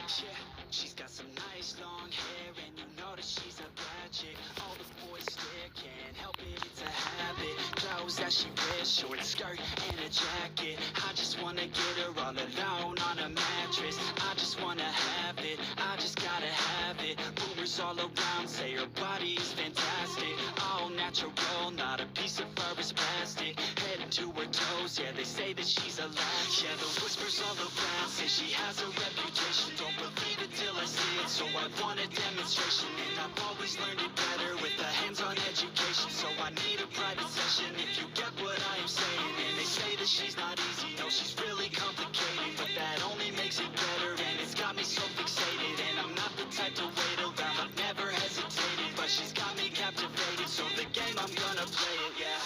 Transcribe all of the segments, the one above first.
Yeah, she's got some nice long hair, and you know that she's a bad chick. All the boys stare, can't help it, it's a habit. Clothes that she wears, short skirt and a jacket. I just wanna get her all alone on a mattress. I just wanna have it, I just gotta have it. Rumors all around say her body is fantastic. All natural, not a piece of fur is plastic. Head to her toes, yeah, they say that she's a latch. Yeah, the whispers all around say she has a reputation. Don't believe it till I see it, so I want a demonstration. And I've always learned it better with a hands-on education. So I need a private session if you get what I am saying. And they say that she's not easy, no, she's really complicated. But that only makes it better, and it's got me so fixated. And I'm not the type to wait around, I've never hesitated. But she's got me captivated, so the game, I'm gonna play it, yeah.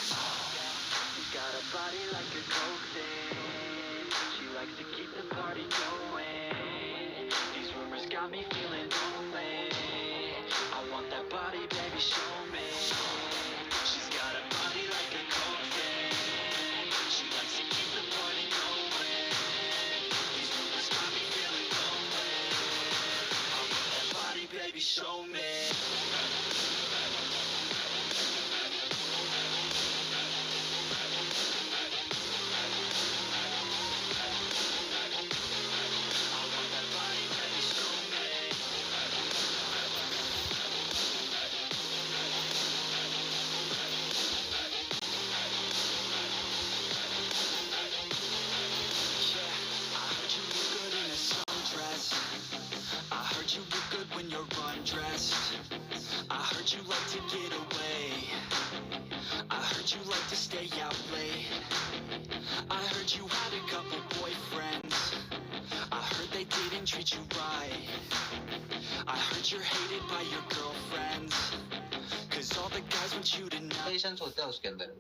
She's got a body like a coke thing. She likes to keep the party going. These rumors got me feeling lonely. I want that body, baby, show me. She's got a body like a coke thing. She likes to keep the party going. These rumors got me feeling lonely. I want that body, baby, show me. I heard you look good when you're undressed. I heard you like to get away. I heard you like to stay out late. I heard you had a couple boyfriends. I heard they didn't treat you right. I heard you're hated by your girlfriends. Cause all the guys want you to know. Patience होता है उसके अंदर.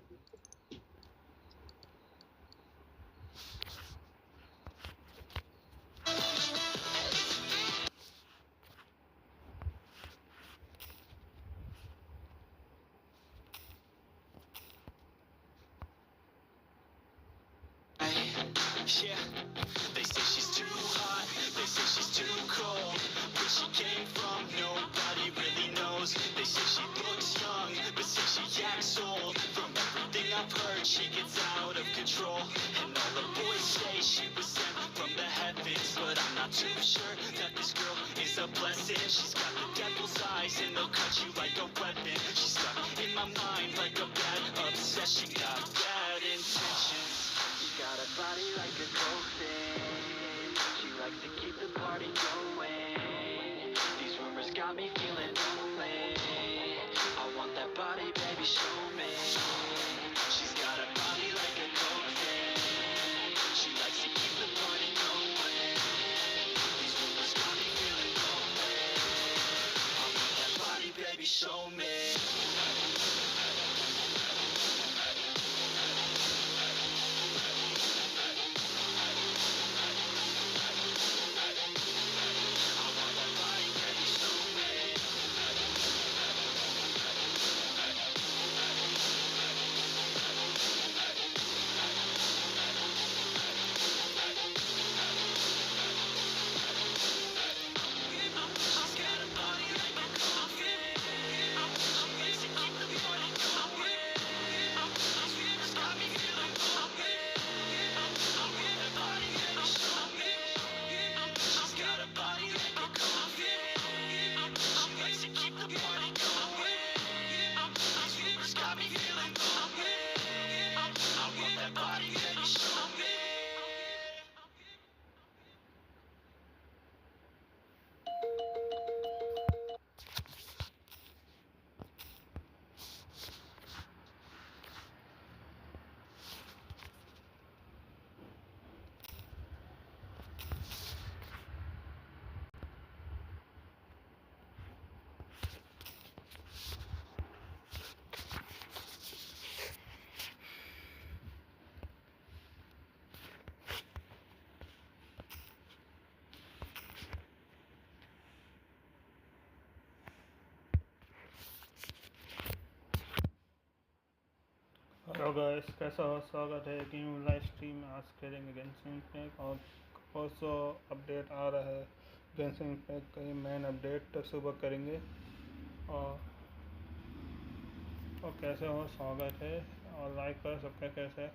Yeah, they say she's too hot, they say she's too cold. Where she came from, nobody really knows. They say she looks young, but say she acts old. From everything I've heard, she gets out of control. And all the boys say she was sent from the heavens. But I'm not too sure that this girl is a blessing. She's got the devil's eyes and they'll cut you like a weapon. She's stuck in my mind like a bad obsession. Got bad intentions. Got a body like a coke thing. She likes to keep the party going. These rumors got me feeling lonely. I want that body, baby, show me. She's got a body like a coke thing. She likes to keep the party going. These rumors got me feeling lonely. I want that body, baby, show me. Hello guys, कैसा हो? स्वागत है एक new live stream में। आज खेलेंगे Genshin impact और परसों अपडेट आ रहा है गेंशिन इम्पैक्ट का ये मेन अपडेट तो सुबह करेंगे। और कैसे हो, स्वागत है। और लाइक करो सबका।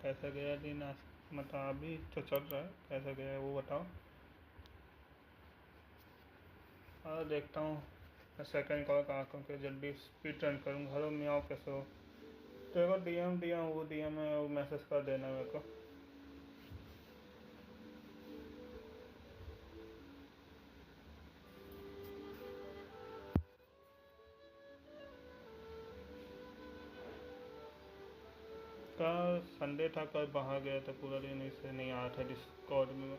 कैसे गया दिन आज? मतलब अभी तो चल रहा है, कैसे गया है वो बताओ। और देखता हूँ सेकंड कॉल कहाँ करके जल्दी स्पीड रन करूँगा। हेलो मियाँ, कैसे हो? तेरे को डीएम दिया हूँ, वो डीएम में वो मैसेज कर देना मेरे को। कल संडे था, कल बाहर गया था पूरा दिन, इससे नहीं आया था डिस्कॉर्ड में।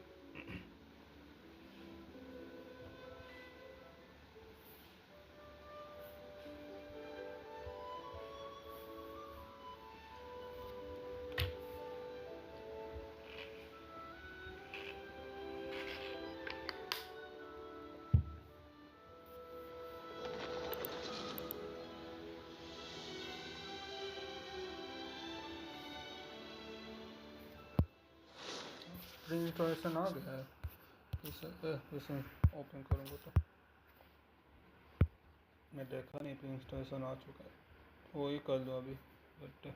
इंस्टॉलेशन आ गया है इसे ओपन करूँगा तो मैं देखा नहीं, तो इंस्टॉलेशन आ चुका है, वही कर लो अभी। बट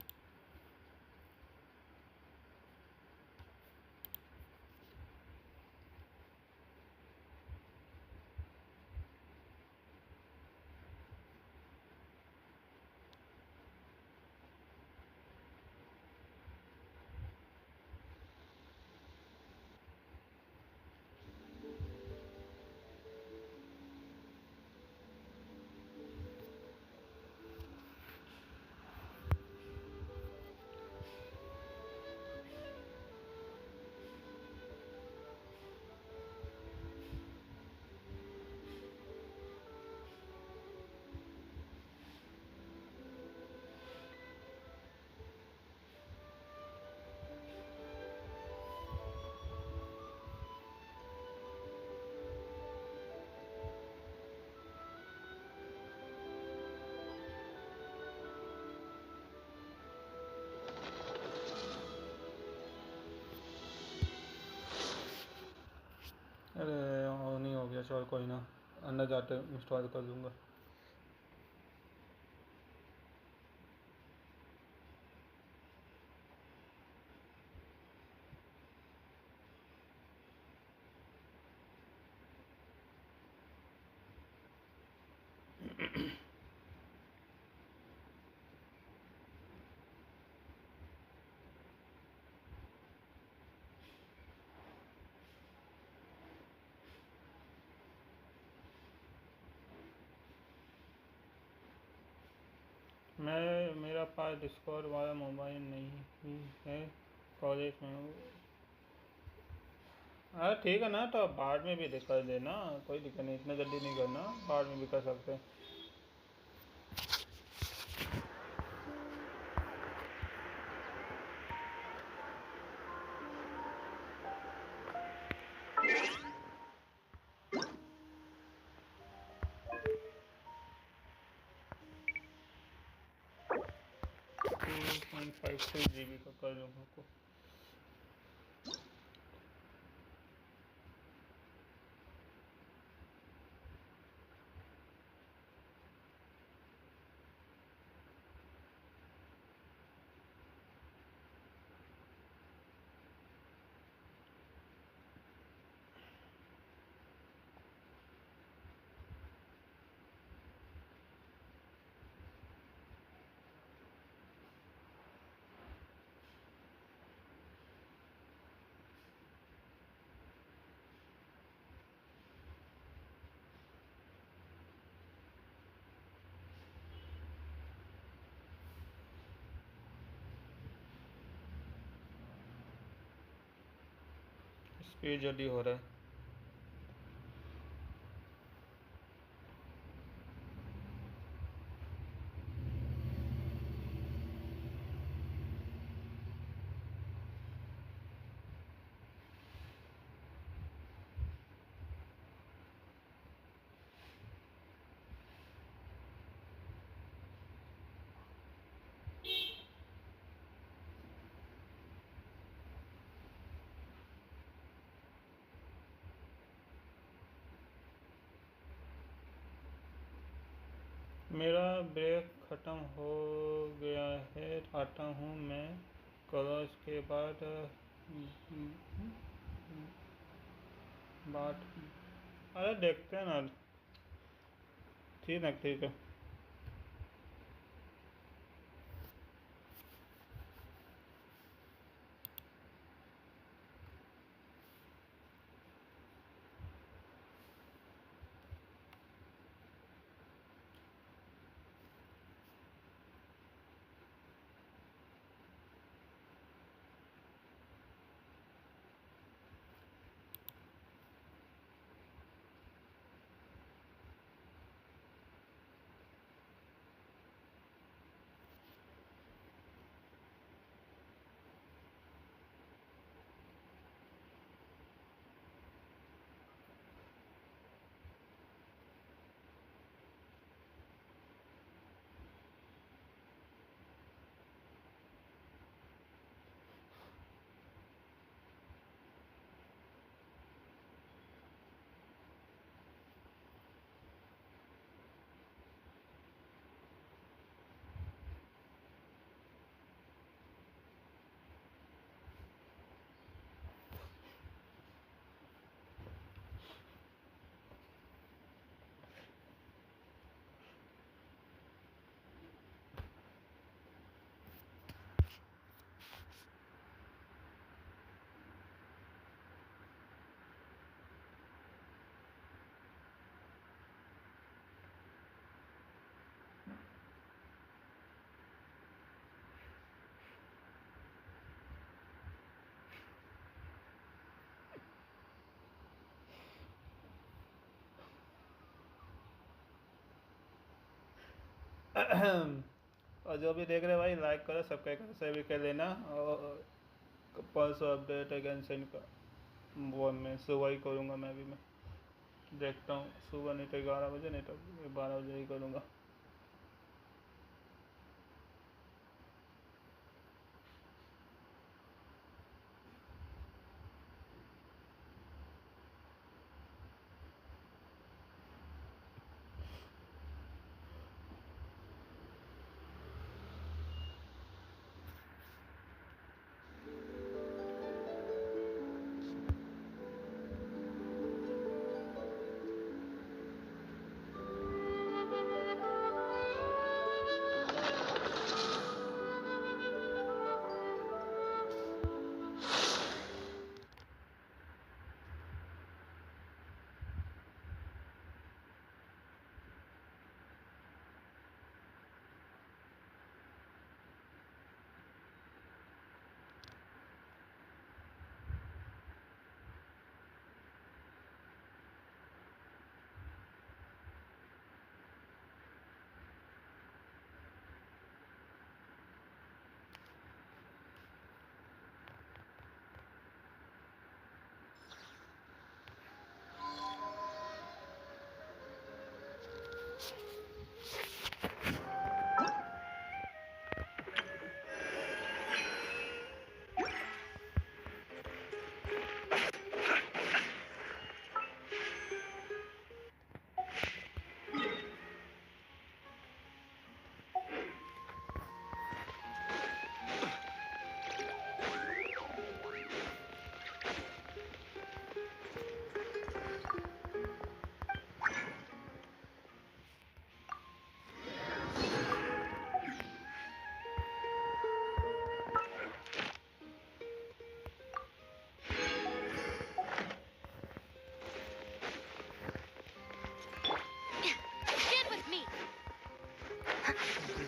अरे और नहीं हो गया, चल कोई ना, अंदर जाते इंस्टॉल कर लूँगा। मेरा पास डिस्कॉर्ड वाला मोबाइल नहीं है, कॉलेज में हूँ। अरे ठीक है ना, तो बाद में भी कर देना, कोई दिक्कत नहीं, इतना जल्दी नहीं करना, बाद में भी कर सकते हैं। GB का कर लूँगा को। स्पीड जल्दी हो रहा है। मेरा ब्रेक ख़त्म हो गया है, आता हूँ मैं। करो इसके बाद बात। अरे देखते हैं ना। ठीक है, ठीक है। और जो भी देख रहे भाई, लाइक करो, सब्सक्राइब करो, शेयर भी कर लेना। और परसों अपडेट है गेंशिन का, वो मैं सुबह ही करूँगा। मैं देखता हूँ, सुबह नहीं तो 11 बजे, नहीं तो 12 बजे ही करूँगा।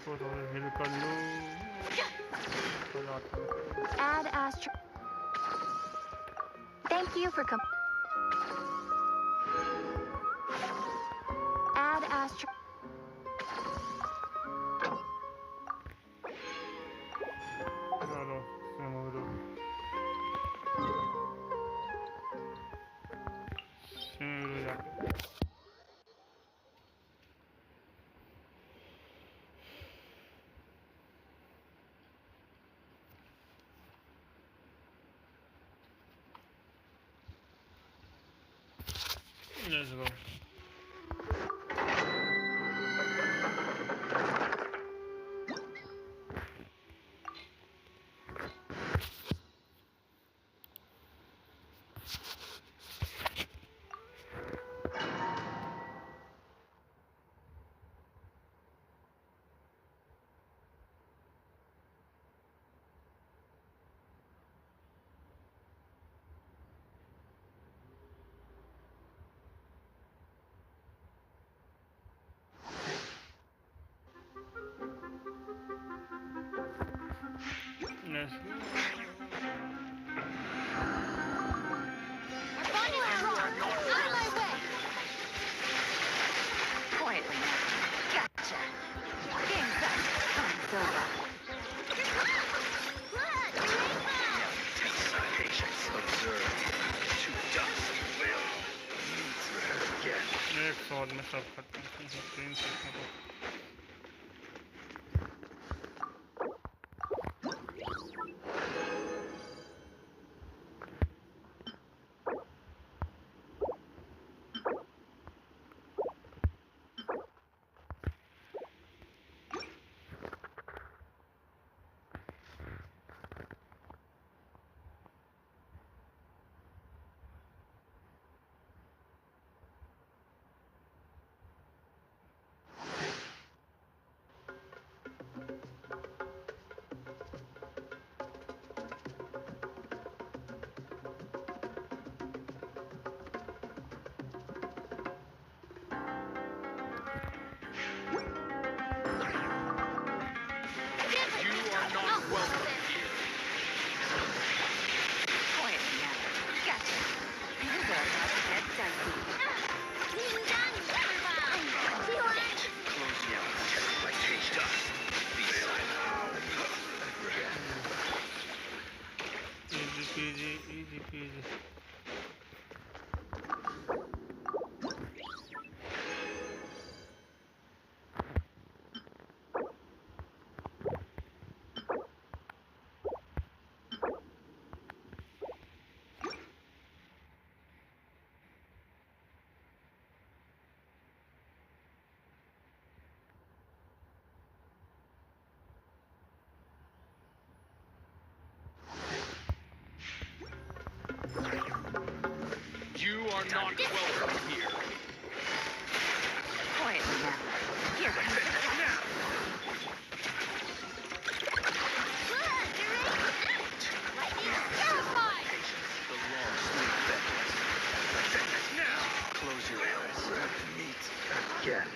को थोड़ा हिल कर लूँ। Add Astro. Thank you for Add Astro. चलो जाके let's go. let's go. Our bond is strong. On my way. Quietly now. Gotcha. Game's up. Time's over. Patience, observe. To dust will meet again. एक shot में सब खत्म 3 second Quietly now. Gotcha. Things are about to get dicey. Close your eyes. Test my patience. Be silent. easy peasy You are not welcome here. Quietly now. Here comes the Now. The long, smooth bed. Now. Close your eyes. Meet again.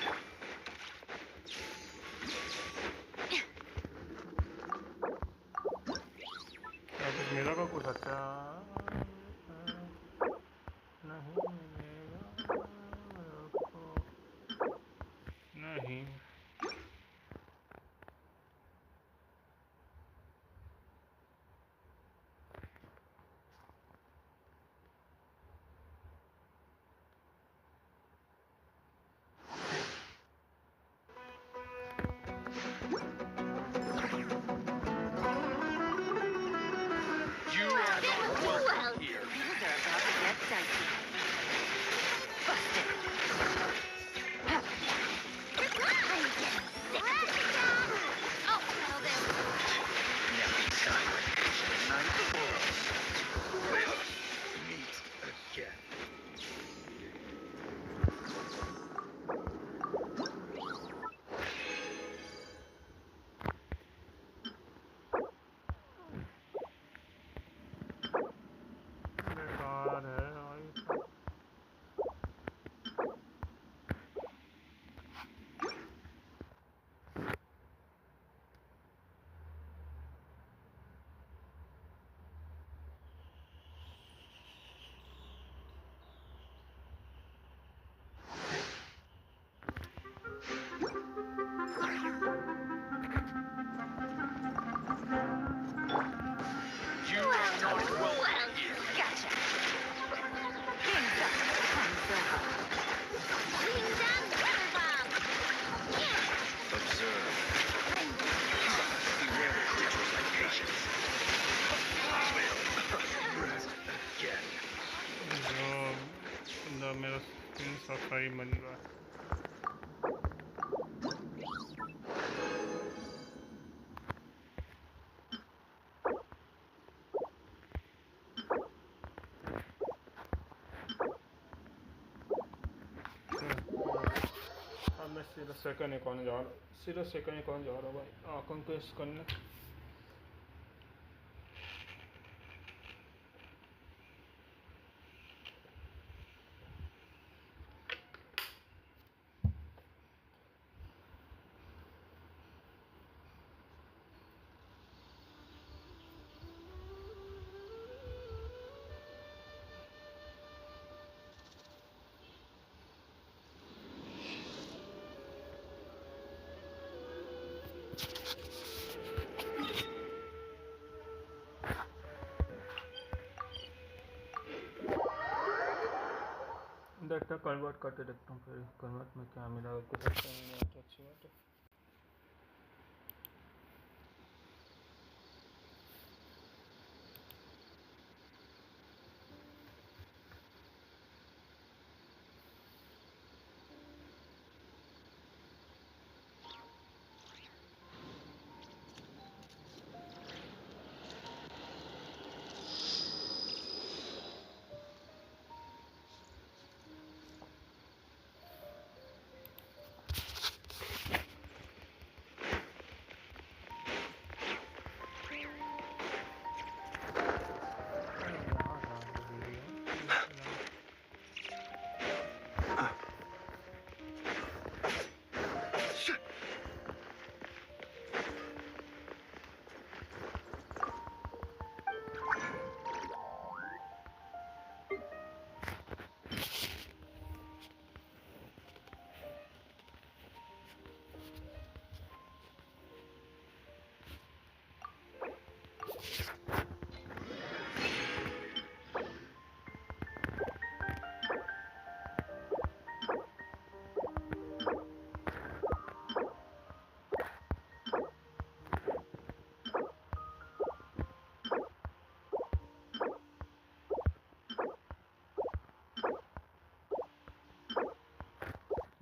अब मेरा का कुछ अच्छा नहीं नहीं You are not welcome here. Things are about to get dicey. Busted. Oh, well then. Now be silent. Night falls. Will meet again. बेकार है भाई You are not welcome here. Gotcha. Game's up. Time's over. Observe. Beware of creatures like patience. Will meet again. जो बंदा मेरा skin सफाई बन रहा है अब मैं सीधा सेकंड अकाउंट जा रहा हूँ सीधा सेकंड अकाउंट जा रहा हूँ भाई आंखों को इस करने इतना कन्वर्ट करके देखता हूँ, फिर कन्वर्ट में क्या मिला, कुछ अच्छा नहीं आता, अच्छी बात है।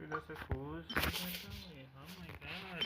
इधर से कूद सकता हूँ। Oh my god.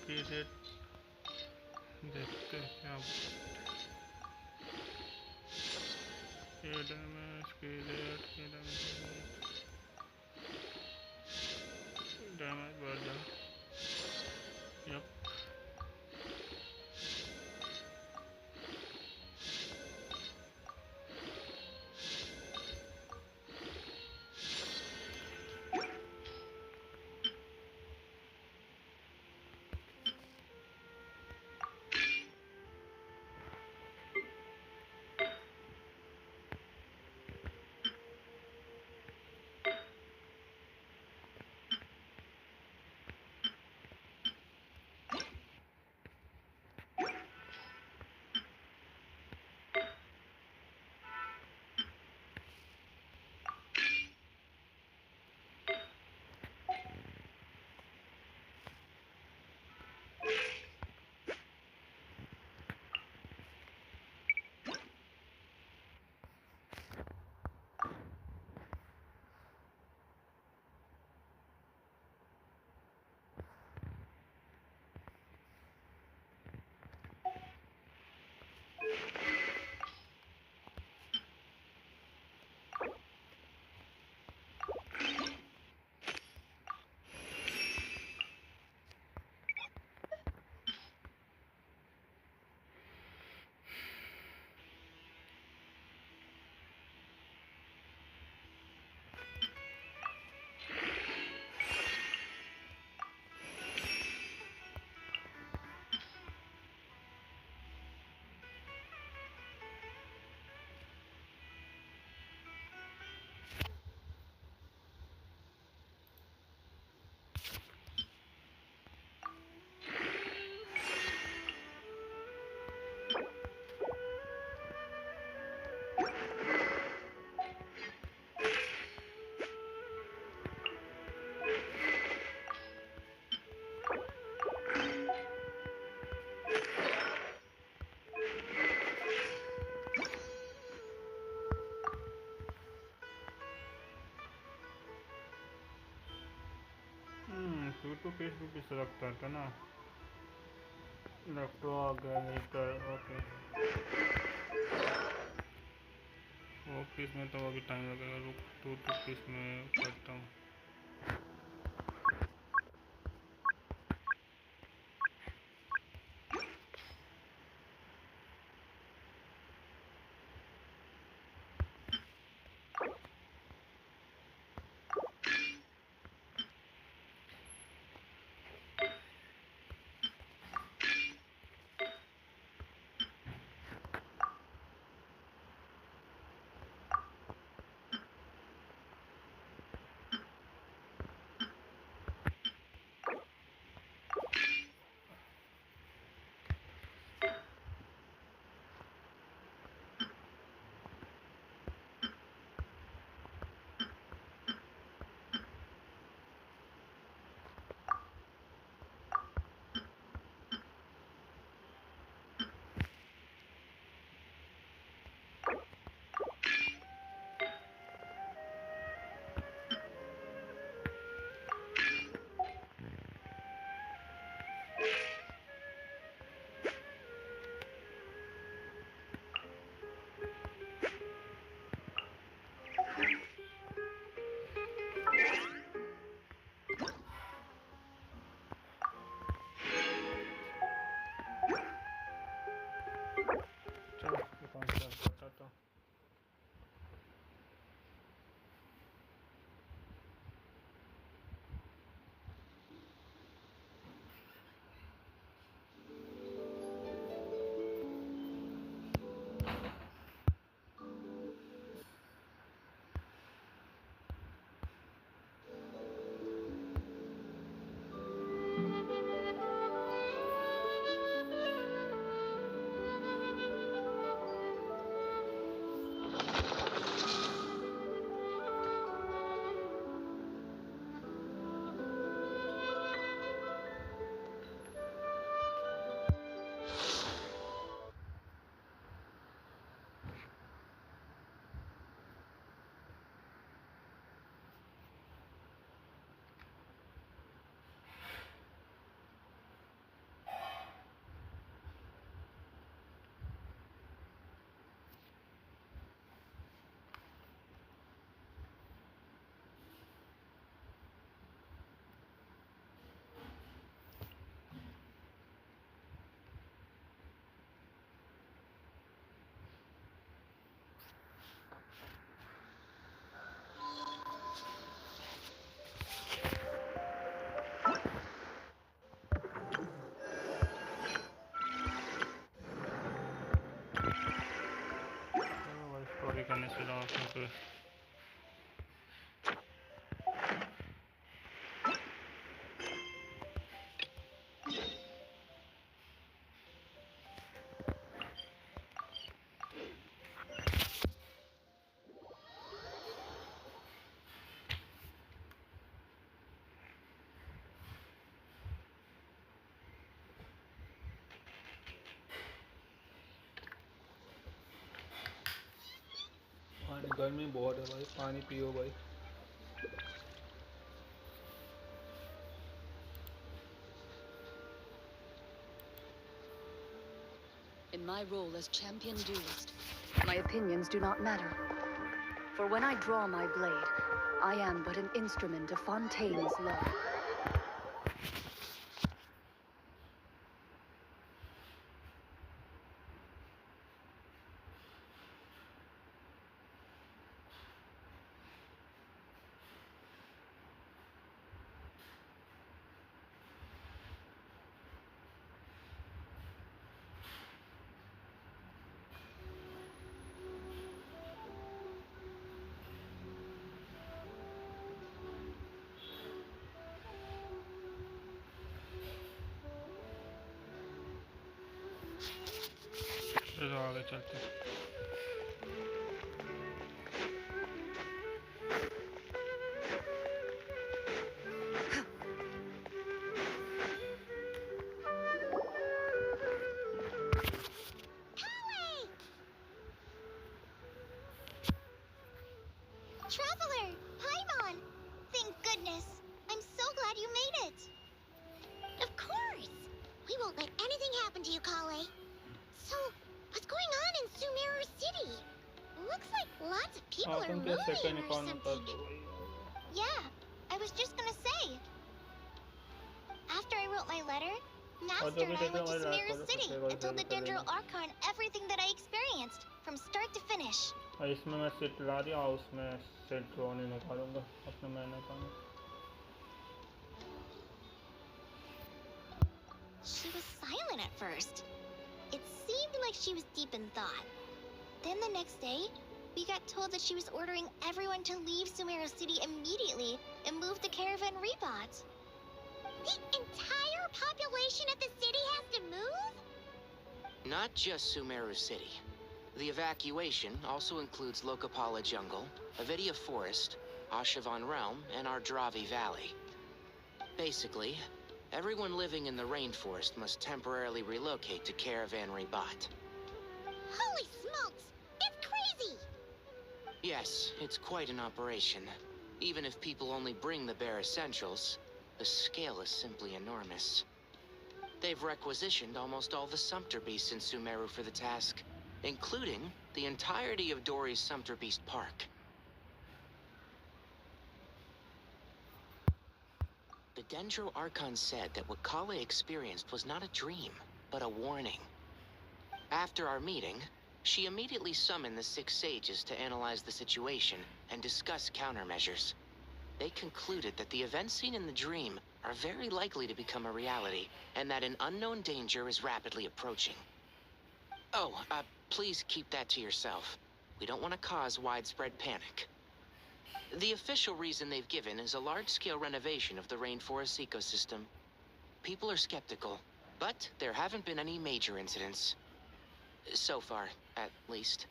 पीरियड देखते हैं अब। ये डैमेज पीरियड के डैमेज बढ़ जाए। यप लगता था ना। इलेक्ट्रो आ गया हीटर। ओके वो पीस में तो अभी टाइम लगेगा। रुक टू पीस में करता हूँ। चलो बताता हूँ। स्टोरी करने से जाओ फिर। पानी गर्मी बहुत है भाई, पानी पियो भाई। In my role as champion duelist, my opinions do not matter. For when I draw my blade, I am but an instrument of Fontaine's law. चलो आगे चलते हैं। Traveler! Paimon! Thank goodness! I'm so glad you made it! happened to you, Kale? So, what's going on in Sumeru City? Looks like lots of people are अपन के second moving or account कर something. दो भाई। Yeah, I was just gonna say. After I wrote my letter, और Master जो भी and I देख रहे went हो to हमारे लाइक Sumeru करो, City subscribe and told the कर Dendro लेना। Archon everything that I experienced, from start to finish. और इसमें मैं सेट ला रही हूँ और उसमें सेंट्रोने निकालूंगा अपने man account. She was silent at first. It seemed like she was deep in thought. Then the next day, we got told that she was ordering everyone to leave Sumeru City immediately and move the caravan Rebot. The entire population of the city has to move? Not just Sumeru City. The evacuation also includes Lokapala Jungle, Avidia Forest, Ashavan Realm, and Ardravi Valley. Basically, everyone living in the rainforest must temporarily relocate to Caravan Rebot. Holy smokes! It's crazy! Yes, it's quite an operation. Even if people only bring the bare essentials, the scale is simply enormous. They've requisitioned almost all the Sumpter Beasts in Sumeru for the task, including the entirety of Dori's Sumpter Beast Park. The Dendro Archon said that what Kale experienced was not a dream, but a warning. After our meeting, she immediately summoned the 6 sages to analyze the situation and discuss countermeasures. They concluded that the events seen in the dream are very likely to become a reality, and that an unknown danger is rapidly approaching. Oh, please keep that to yourself. We don't want to cause widespread panic. The official reason they've given is a large-scale renovation of the rainforest ecosystem. People are skeptical, but there haven't been any major incidents. So far, at least.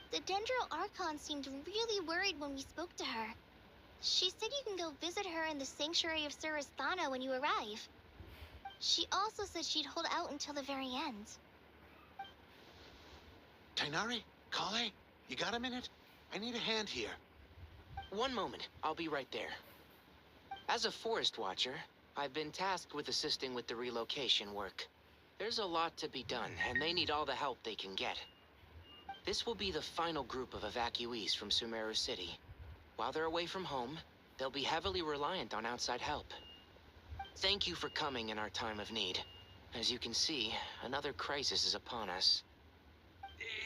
The Dendro Archon seemed really worried when we spoke to her. She said you can go visit her in the Sanctuary of Surasthana when you arrive. She also said she'd hold out until the very end. Tainari? Kale? You got a minute? I need a hand here. One moment, I'll be right there. As a forest watcher, I've been tasked with assisting with the relocation work. There's a lot to be done, and they need all the help they can get. This will be the final group of evacuees from Sumeru City. While they're away from home, they'll be heavily reliant on outside help. Thank you for coming in our time of need. As you can see, another crisis is upon us.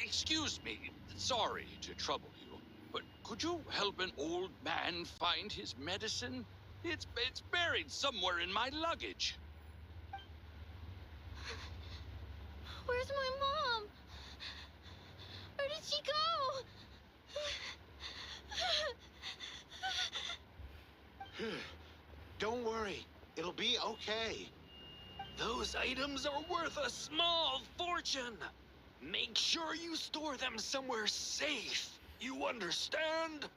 Excuse me, sorry to trouble you, but could you help an old man find his medicine? It's buried somewhere in my luggage. Where's my mom? Where did she go? Don't worry. It'll be okay. Those items are worth a small fortune. Make sure you store them somewhere safe. You understand?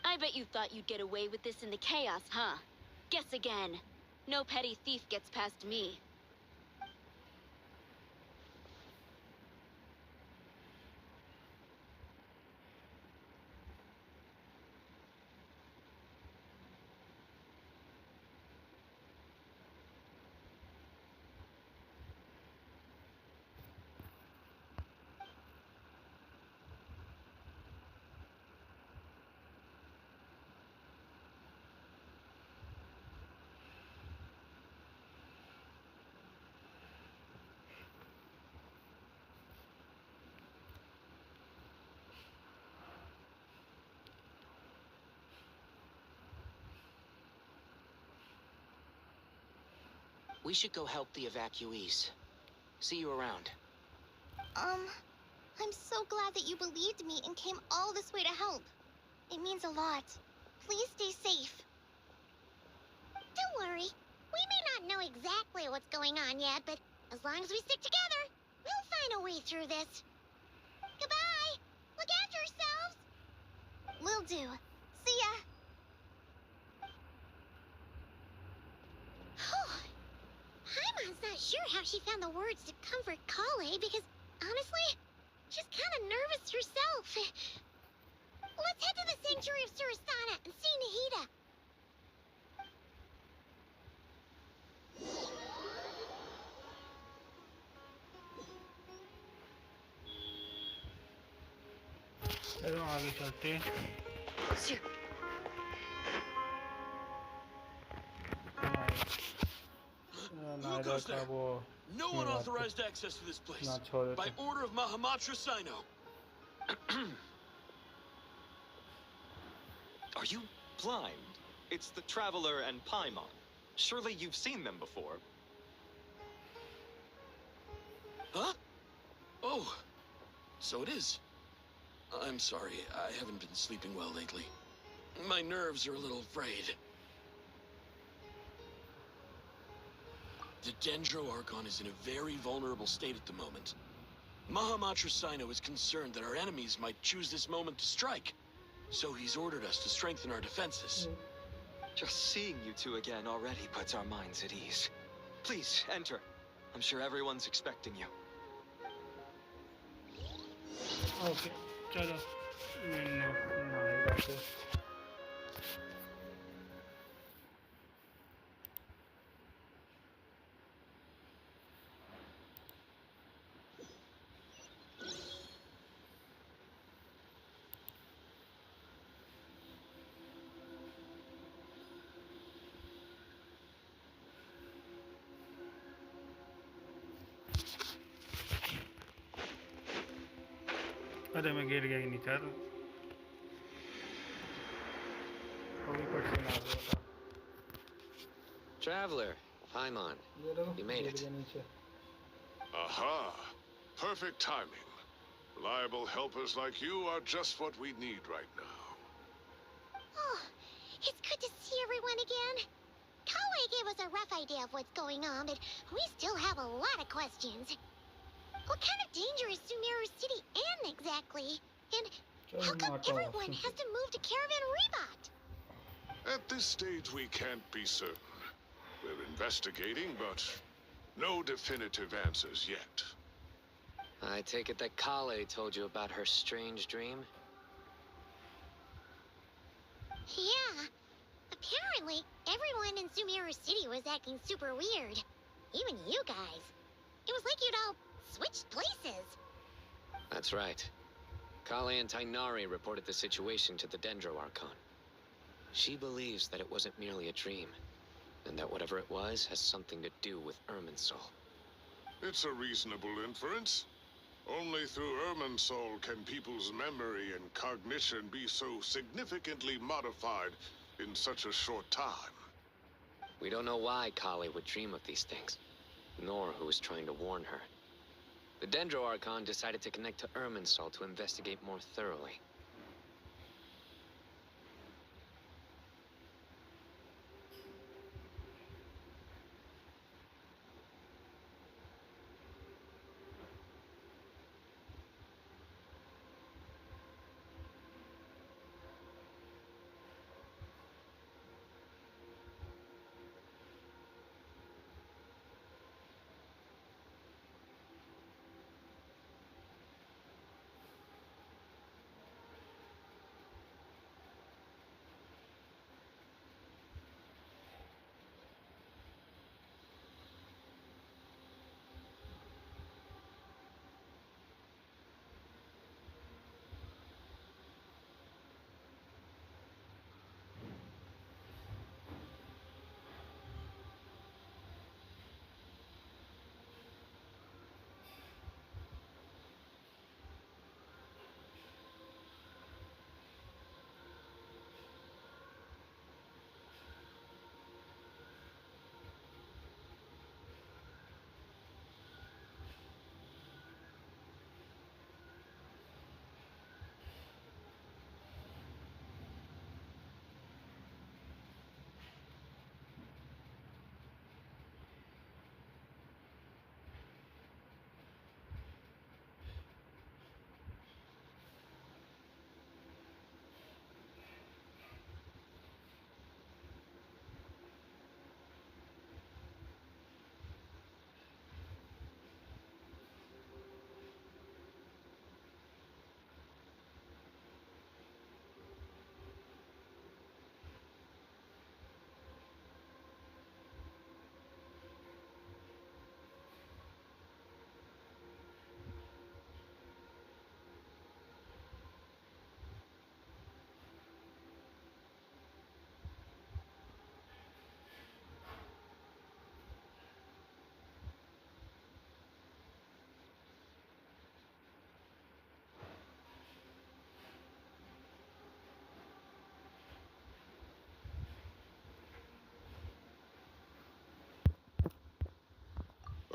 I bet you thought you'd get away with this in the chaos, huh? Guess again. No petty thief gets past me. We should go help the evacuees. See you around. I'm so glad that you believed me and came all this way to help. It means a lot. Please stay safe. Don't worry. We may not know exactly what's going on yet, but as long as we stick together, we'll find a way through this. Goodbye. Look after yourselves. Will do. See ya. Paimon's not sure how she found the words to comfort Kale because, honestly, she's kind of nervous herself. Let's head to the Sanctuary of Surasthana and see Nahida. चलो आगे चलते हैं। Who goes there? वो No unauthorized access to this place. ना छोड़ By देते। order of Mahamatra Sino. Are you blind? It's the Traveler and Paimon. Surely you've seen them before. Huh? Oh, so it is. I'm sorry, I haven't been sleeping well lately. My nerves are a little frayed. The Dendro Archon is in a very vulnerable state at the moment. Mahamatra Sino is concerned that our enemies might choose this moment to strike. So he's ordered us to strengthen our defenses. Just seeing you two again already puts our minds at ease. Please, enter. I'm sure everyone's expecting you. Okay चलो नहीं बात है। अरे मैं गिर गया ही नहीं sir. कोई क्वेश्चन आ गया था। Traveler, Paimon, ये देखो you made गिर it. गया नीचे। Aha! Perfect timing. Reliable helpers like you are just what we need right now. Oh, it's good to see everyone again. Kawaii gave us a rough idea of what's going on, but we still have a lot of questions. What kind of danger is Sumeru City in exactly? And how come everyone has to move to Caravan Rebot? At this stage, we can't be certain. We're investigating, but no definitive answers yet. I take it that Kale told you about her strange dream? Yeah. Apparently, everyone in Sumeru City was acting super weird. Even you guys. It was like you'd all switched places. That's right. Kale and Tainari reported the situation to the Dendro Archon. She believes that it wasn't merely a dream, and that whatever it was has something to do with Irminsul. It's a reasonable inference. Only through Irminsul can people's memory and cognition be so significantly modified in such a short time. We don't know why Kale would dream of these things, nor who was trying to warn her. The Dendro Archon decided to connect to Irminsul to investigate more thoroughly.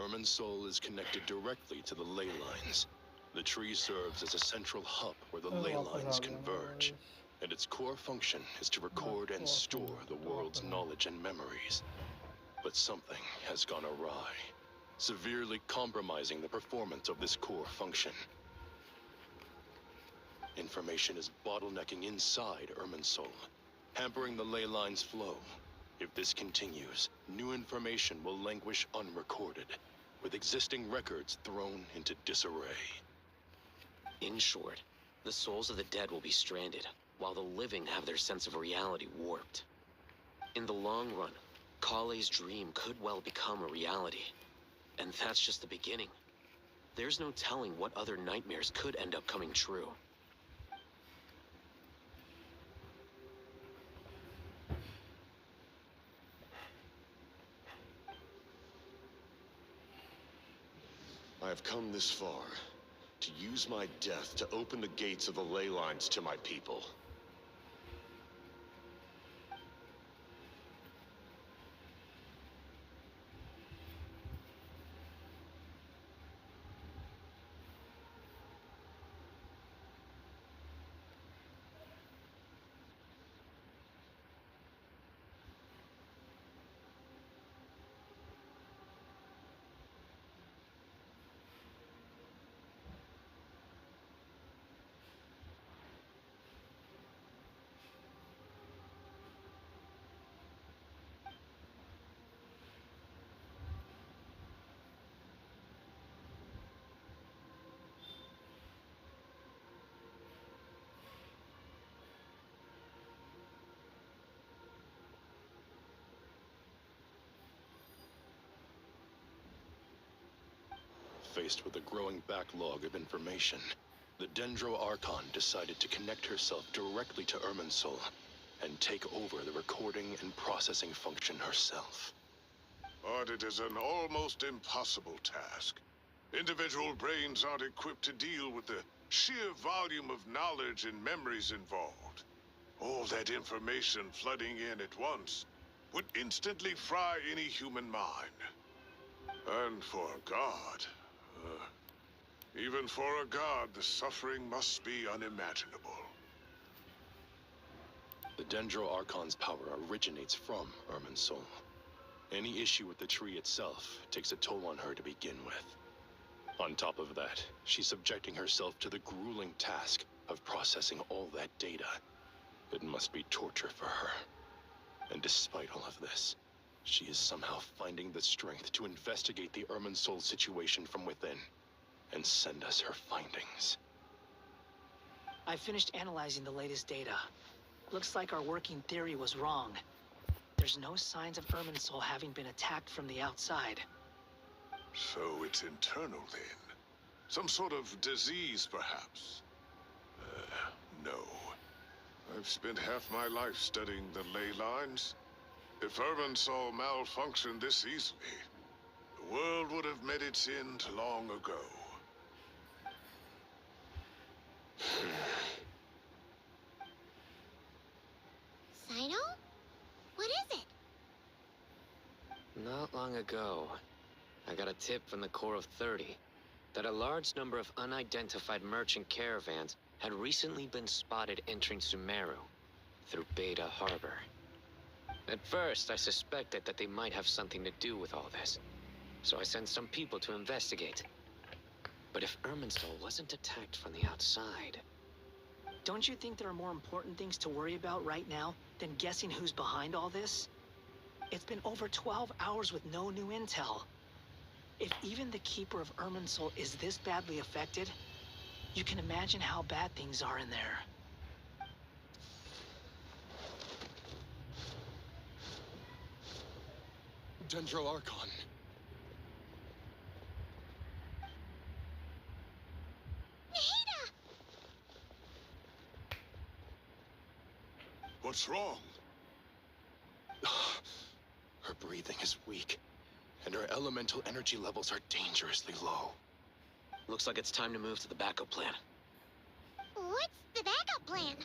Irminsul is connected directly to the ley lines. The tree serves as a central hub where the ley lines converge, and its core function is to record and store the world's knowledge and memories. But something has gone awry, severely compromising the performance of this core function. Information is bottlenecking inside Irminsul, hampering the ley line's flow. If this continues, new information will languish unrecorded, with existing records thrown into disarray. In short, the souls of the dead will be stranded, while the living have their sense of reality warped. In the long run, Kale's dream could well become a reality. And that's just the beginning. There's no telling what other nightmares could end up coming true. I have come this far to use my death to open the gates of the ley lines to my people. Faced with a growing backlog of information, the Dendro Archon decided to connect herself directly to Irminsul and take over the recording and processing function herself. But it is an almost impossible task. Individual brains aren't equipped to deal with the sheer volume of knowledge and memories involved. All that information flooding in at once would instantly fry any human mind. And for a god, even for a god, the suffering must be unimaginable. The Dendro Archon's power originates from Irminsul. Any issue with the tree itself takes a toll on her to begin with. On top of that, she's subjecting herself to the grueling task of processing all that data. It must be torture for her. And despite all of this, she is somehow finding the strength to investigate the Irminsul situation from within and send us her findings. I finished analyzing the latest data. Looks like our working theory was wrong. There's no signs of Irminsul having been attacked from the outside. So it's internal then? Some sort of disease, perhaps? No. I've spent half my life studying the ley lines. If Irminsul malfunctioned this easily, the world would have met its end long ago. Sino? What is it? Not long ago, I got a tip from the Core of 30 that a large number of unidentified merchant caravans had recently been spotted entering Sumeru through Beta Harbor. At first, I suspected that they might have something to do with all this, so I sent some people to investigate. But if Irminsul wasn't attacked from the outside... Don't you think there are more important things to worry about right now than guessing who's behind all this? It's been over 12 hours with no new intel. If even the Keeper of Irminsul is this badly affected, you can imagine how bad things are in there. Dendro Archon. Nahida! What's wrong? Her breathing is weak, and her elemental energy levels are dangerously low. Looks like it's time to move to the backup plan. What's the backup plan?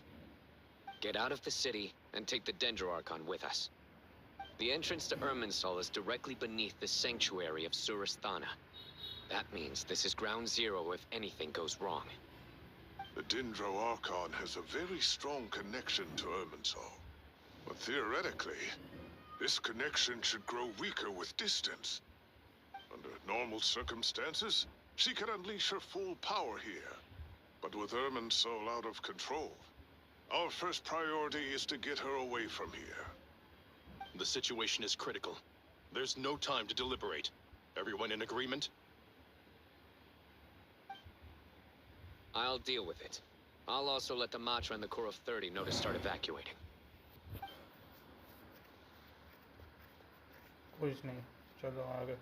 Get out of the city and take the Dendro Archon with us. The entrance to Irminsul is directly beneath the sanctuary of Surasthana. That means this is ground zero if anything goes wrong. The Dendro Archon has a very strong connection to Irminsul. But theoretically, this connection should grow weaker with distance. Under normal circumstances, she could unleash her full power here. But with Irminsul out of control, our first priority is to get her away from here. The situation is critical. There's no time to deliberate. Everyone in agreement? I'll deal with it. I'll also let the Matra and the Core of 30 know to start evacuating. कुछ नहीं, चलो आगे।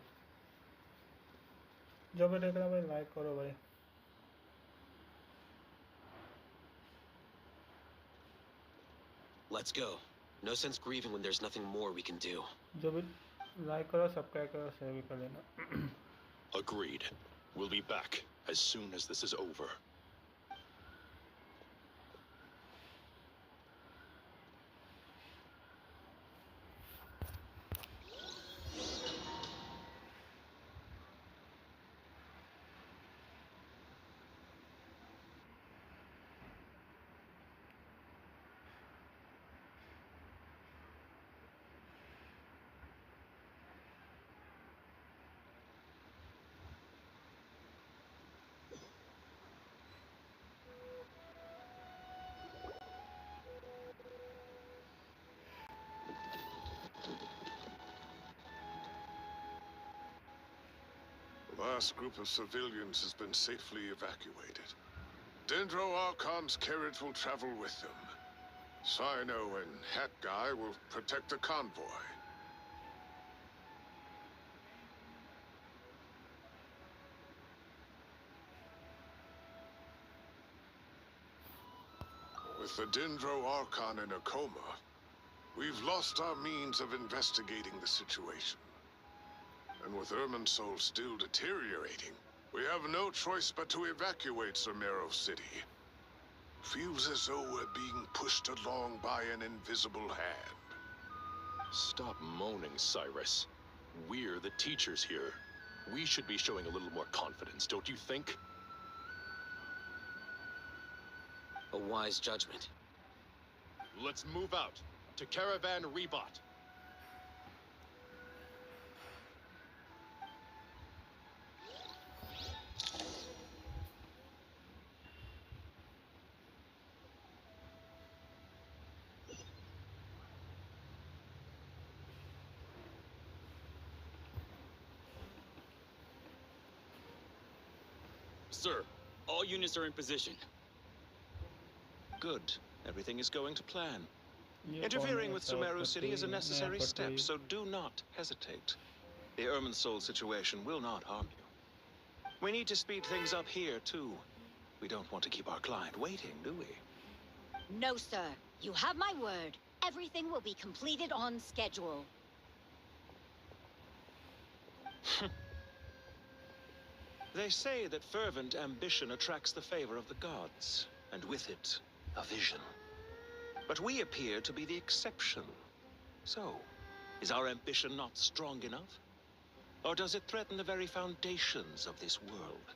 जो भी देख रहा भाई like करो भाई। Let's go. No sense grieving when there's nothing more we can do. जो भी लाइक करो, सब्सक्राइब करो, शेयर भी कर लेना। Agreed. We'll be back as soon as this is over. The last group of civilians has been safely evacuated. Dendro Archon's carriage will travel with them. Sino and Hat Guy will protect the convoy. With the Dendro Archon in a coma, we've lost our means of investigating the situation. And with Irminsul still deteriorating, we have no choice but to evacuate Zamero City. Feels as though we're being pushed along by an invisible hand. Stop moaning, Cyrus. We're the teachers here. We should be showing a little more confidence, don't you think? A wise judgment. Let's move out to Caravan Rebot. Sir, all units are in position. Good. Everything is going to plan. ये Interfering कौन with है? Sumeru City is a नया necessary पट्टी। step, so do not hesitate. The Irminsul situation will not harm you. We need to speed things up here, too. We don't want to keep our client waiting, do we? No, sir. You have my word. Everything will be completed on schedule. They say that fervent ambition attracts the favor of the gods, and with it, a vision. But we appear to be the exception. So, is our ambition not strong enough? Or does it threaten the very foundations of this world?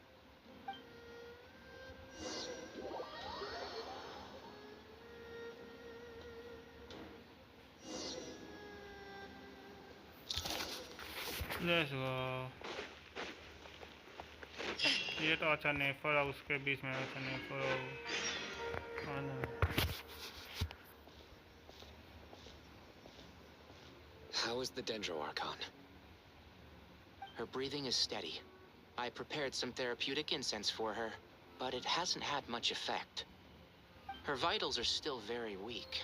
Let's go. ये तो अच्छा नहीं फरा उसके बीच में अच्छा नहीं फरा How is the Dendro Archon? Her breathing is steady. I prepared some therapeutic incense for her, but it hasn't had much effect. Her vitals are still very weak.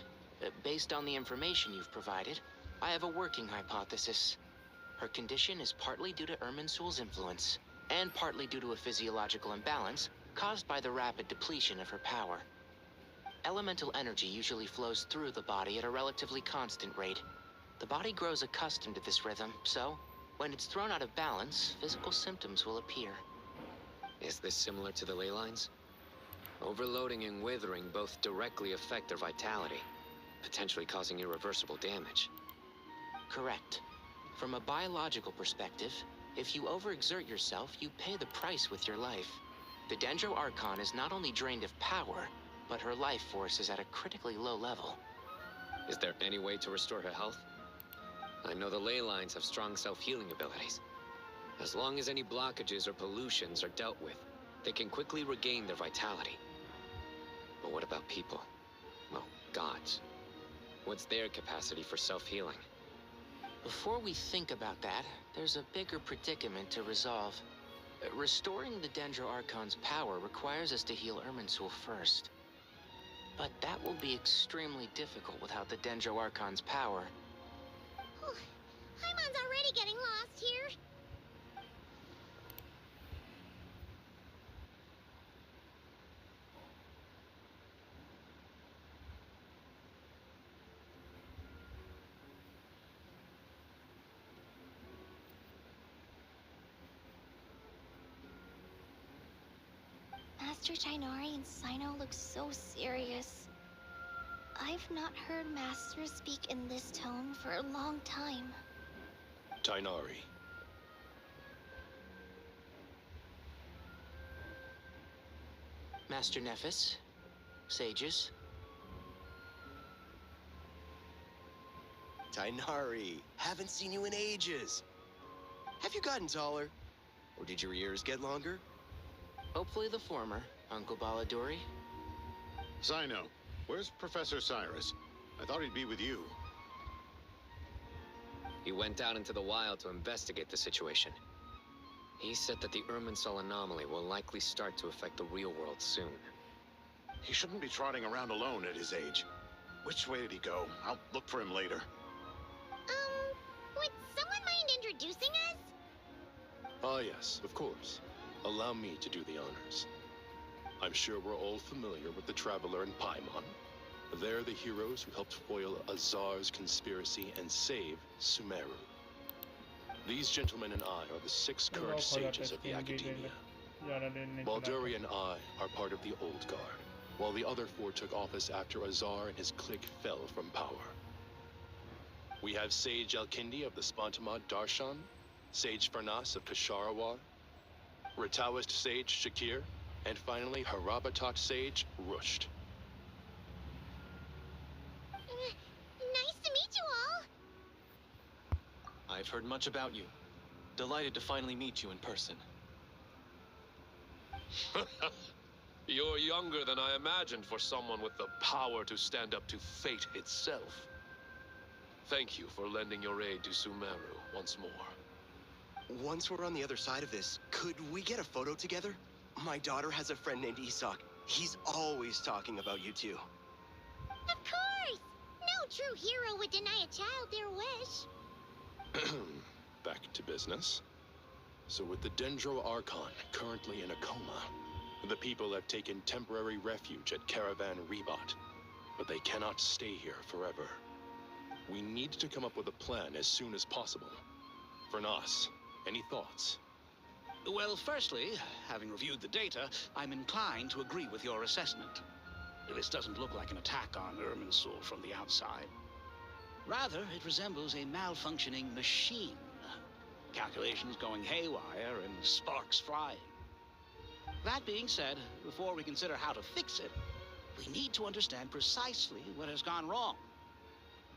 Based on the information you've provided, I have a working hypothesis. Her condition is partly due to Irminsul's influence, and partly due to a physiological imbalance caused by the rapid depletion of her power. Elemental energy usually flows through the body at a relatively constant rate. The body grows accustomed to this rhythm, so when it's thrown out of balance, physical symptoms will appear. Is this similar to the ley lines? Overloading and withering both directly affect their vitality, potentially causing irreversible damage. Correct. From a biological perspective, if you overexert yourself, you pay the price with your life. The Dendro Archon is not only drained of power, but her life force is at a critically low level. Is there any way to restore her health? I know the ley lines have strong self-healing abilities. As long as any blockages or pollutions are dealt with, they can quickly regain their vitality. But what about people? Well, gods. What's their capacity for self-healing? Before we think about that, there's a bigger predicament to resolve. Restoring the Dendro Archon's power requires us to heal Irminsul first. But that will be extremely difficult without the Dendro Archon's power. Paimon's already getting lost here. Master Tainari and Sino look so serious. I've not heard Masters speak in this tone for a long time. Tainari. Master Nephis, sages. Tainari, haven't seen you in ages. Have you gotten taller? Or did your ears get longer? Hopefully the former, Uncle Baladori. Sino, where's Professor Cyrus? I thought he'd be with you. He went out into the wild to investigate the situation. He said that the Irminsul anomaly will likely start to affect the real world soon. He shouldn't be trotting around alone at his age. Which way did he go? I'll look for him later. Would someone mind introducing us? Ah, yes, of course. Allow me to do the honors. I'm sure we're all familiar with the Traveler and Paimon. They're the heroes who helped foil Azar's conspiracy and save Sumeru. These gentlemen and I are the 6 current sages of the Academia. Balduri and I are part of the Old Guard, while the other 4 took office after Azar and his clique fell from power. We have Sage Alkindi of the Spontamod Darshan, Sage Farnas of Kasharawar, Rataoist Sage Shakir, and finally Harabatot Sage Rusht. Nice to meet you all. I've heard much about you. Delighted to finally meet you in person. You're younger than I imagined for someone with the power to stand up to fate itself. Thank you for lending your aid to Sumeru once more. Once we're on the other side of this, could we get a photo together? My daughter has a friend named Isak. He's always talking about you two. Of course! No true hero would deny a child their wish. Back to business. So with the Dendro Archon currently in a coma, the people have taken temporary refuge at Caravan Rebot, but they cannot stay here forever. We need to come up with a plan as soon as possible. Farnas, any thoughts? Well, firstly, having reviewed the data, I'm inclined to agree with your assessment. This doesn't look like an attack on Irminsul from the outside. Rather, it resembles a malfunctioning machine. Calculations going haywire and sparks flying. That being said, before we consider how to fix it, we need to understand precisely what has gone wrong.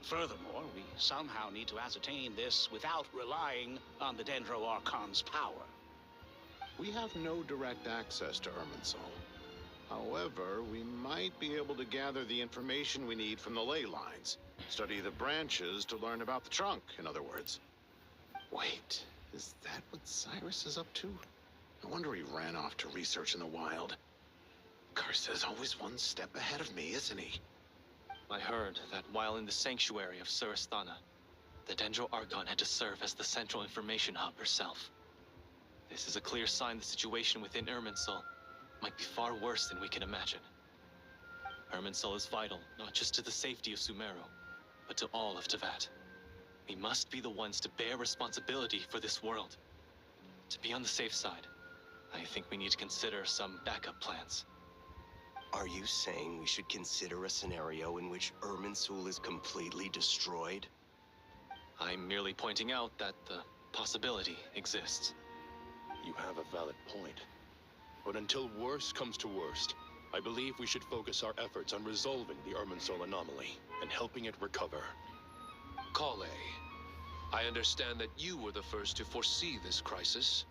Furthermore, we somehow need to ascertain this without relying on the Dendro Archon's power. We have no direct access to Irminsul. However, we might be able to gather the information we need from the ley lines. Study the branches to learn about the trunk, in other words. Wait, is that what Cyrus is up to? No wonder he ran off to research in the wild. Karsa's always one step ahead of me, isn't he? I heard that while in the sanctuary of Surasthana, the Dendro Archon had to serve as the central information hub herself. This is a clear sign the situation within Irminsul might be far worse than we can imagine. Irminsul is vital, not just to the safety of Sumeru, but to all of Teyvat. We must be the ones to bear responsibility for this world. To be on the safe side, I think we need to consider some backup plans. Are you saying we should consider a scenario in which Irminsul is completely destroyed? I'm merely pointing out that the possibility exists. You have a valid point. But until worst comes to worst, I believe we should focus our efforts on resolving the Irminsul anomaly and helping it recover. Kale, I understand that you were the first to foresee this crisis.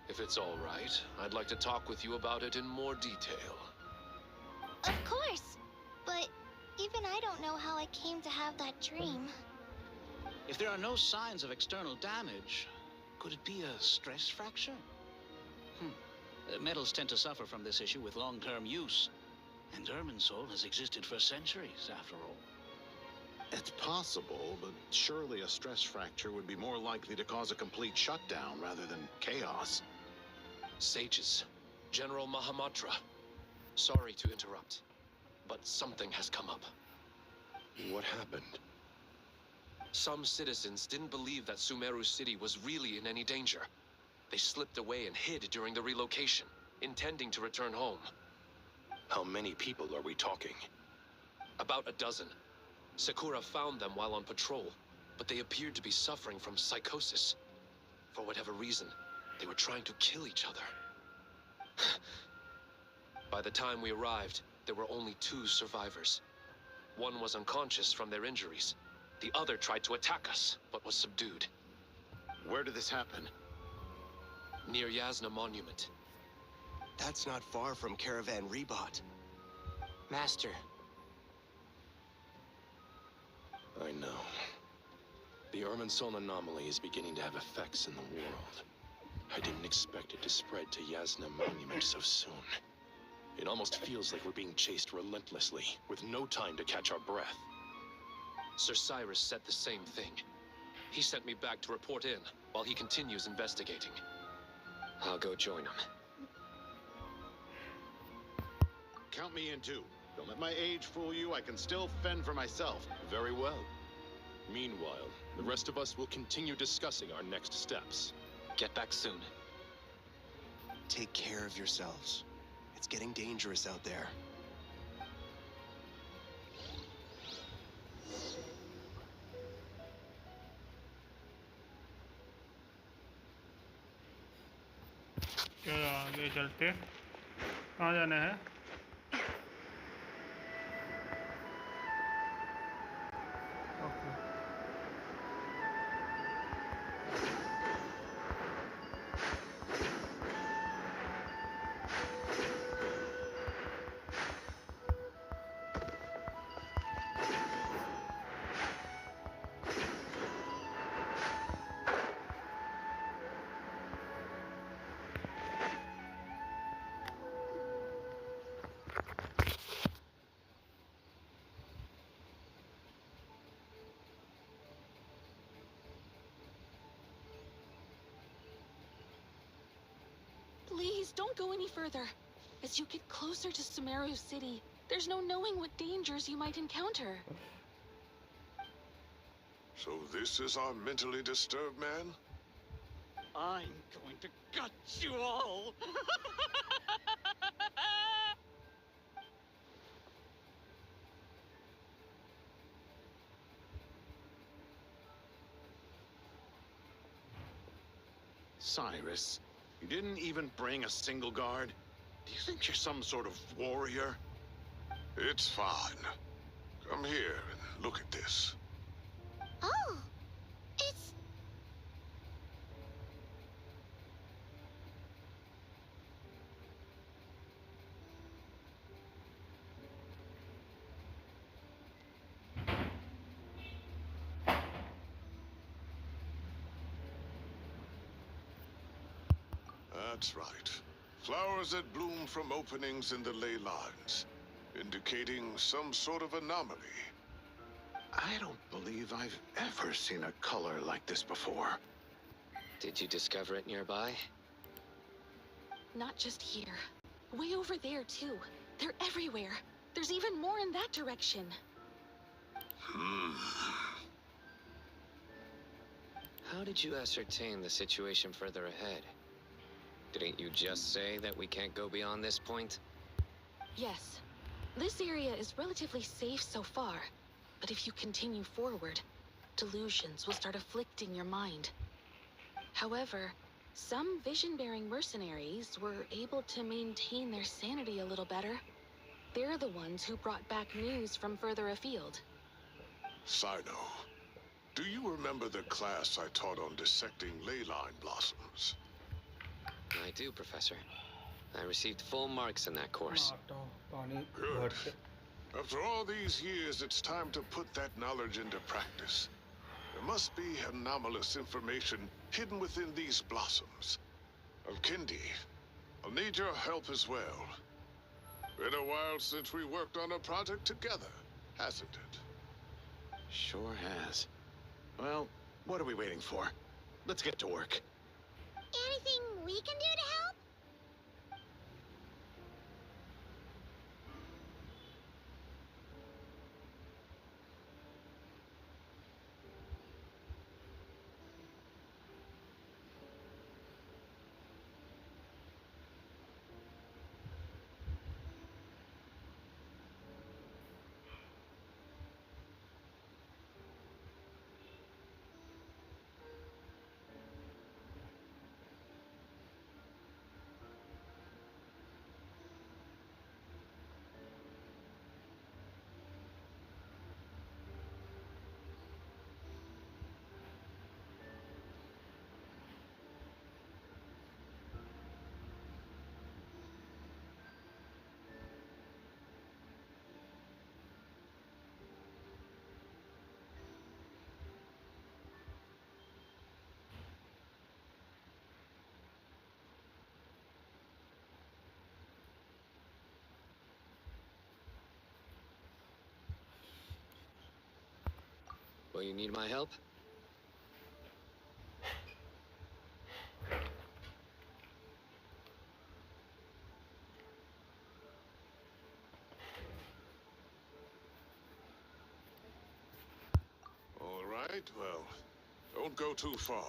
If it's all right, I'd like to talk with you about it in more detail. Of course. But even I don't know how I came to have that dream. If there are no signs of external damage, could it be a stress fracture? Metals tend to suffer from this issue with long-term use. And Irminsul has existed for centuries, after all. It's possible, but surely a stress fracture would be more likely to cause a complete shutdown rather than chaos. Sages, General Mahamatra, sorry to interrupt, but something has come up. What happened? Some citizens didn't believe that Sumeru City was really in any danger. They slipped away and hid during the relocation, intending to return home. How many people are we talking? About a dozen. Sakura found them while on patrol, but they appeared to be suffering from psychosis. For whatever reason, they were trying to kill each other. By the time we arrived, there were only 2 survivors. One was unconscious from their injuries. The other tried to attack us, but was subdued. Where did this happen? Near Yasna Monument. That's not far from Caravan Rebot. Master. I know. The Irminsul anomaly is beginning to have effects in the world. I didn't expect it to spread to Yasna Monument so soon. It almost feels like we're being chased relentlessly, with no time to catch our breath. Sir Cyrus said the same thing. He sent me back to report in, while he continues investigating. I'll go join him. Count me in too. Don't let my age fool you. I can still fend for myself. Very well. Meanwhile, the rest of us will continue discussing our next steps. Get back soon. Take care of yourselves. It's getting dangerous out there. चलो आगे चलते। कहाँ जाना है? Okay. Please, don't go any further. As you get closer to Sumeru City, there's no knowing what dangers you might encounter. So this is our mentally disturbed man? I'm going to gut you all! Cyrus, you didn't even bring a single guard? Do you think you're some sort of warrior? It's fine. Come here and look at this. Oh, it's... That's right. Flowers that bloom from openings in the ley lines, indicating some sort of anomaly. I don't believe I've ever seen a color like this before. Did you discover it nearby? Not just here. Way over there, too. They're everywhere. There's even more in that direction. How did you ascertain the situation further ahead? Didn't you just say that we can't go beyond this point? Yes. This area is relatively safe so far. But if you continue forward, delusions will start afflicting your mind. However, some vision-bearing mercenaries were able to maintain their sanity a little better. They're the ones who brought back news from further afield. Sino, do you remember the class I taught on dissecting ley line blossoms? I do, Professor. I received full marks in that course. Good. After all these years, it's time to put that knowledge into practice. There must be anomalous information hidden within these blossoms. Alkindi, I'll need your help as well. Been a while since we worked on a project together, hasn't it? Sure has. Well, what are we waiting for? Let's get to work. Anything we can do to help? Will you need my help? All right, well, don't go too far.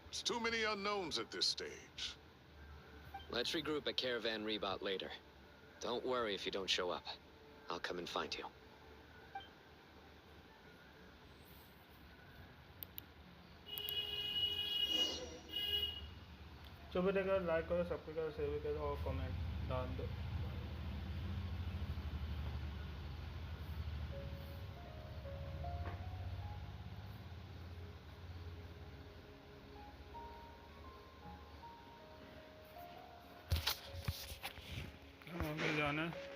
There's too many unknowns at this stage. Let's regroup at Caravan Rebot later. Don't worry if you don't show up. I'll come and find you. जो video को like करो, subscribe करो, share करो और comment डाल दो। हमें जाना है।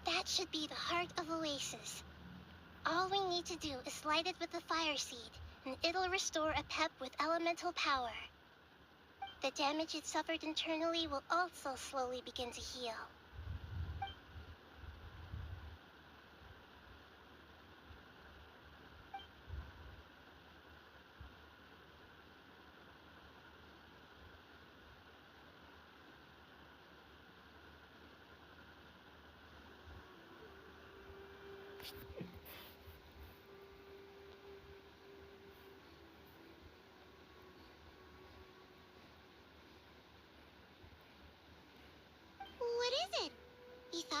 That should be the heart of Oasis. All we need to do is light it with the fire seed, and it'll restore a pep with elemental power. The damage it suffered internally will also slowly begin to heal.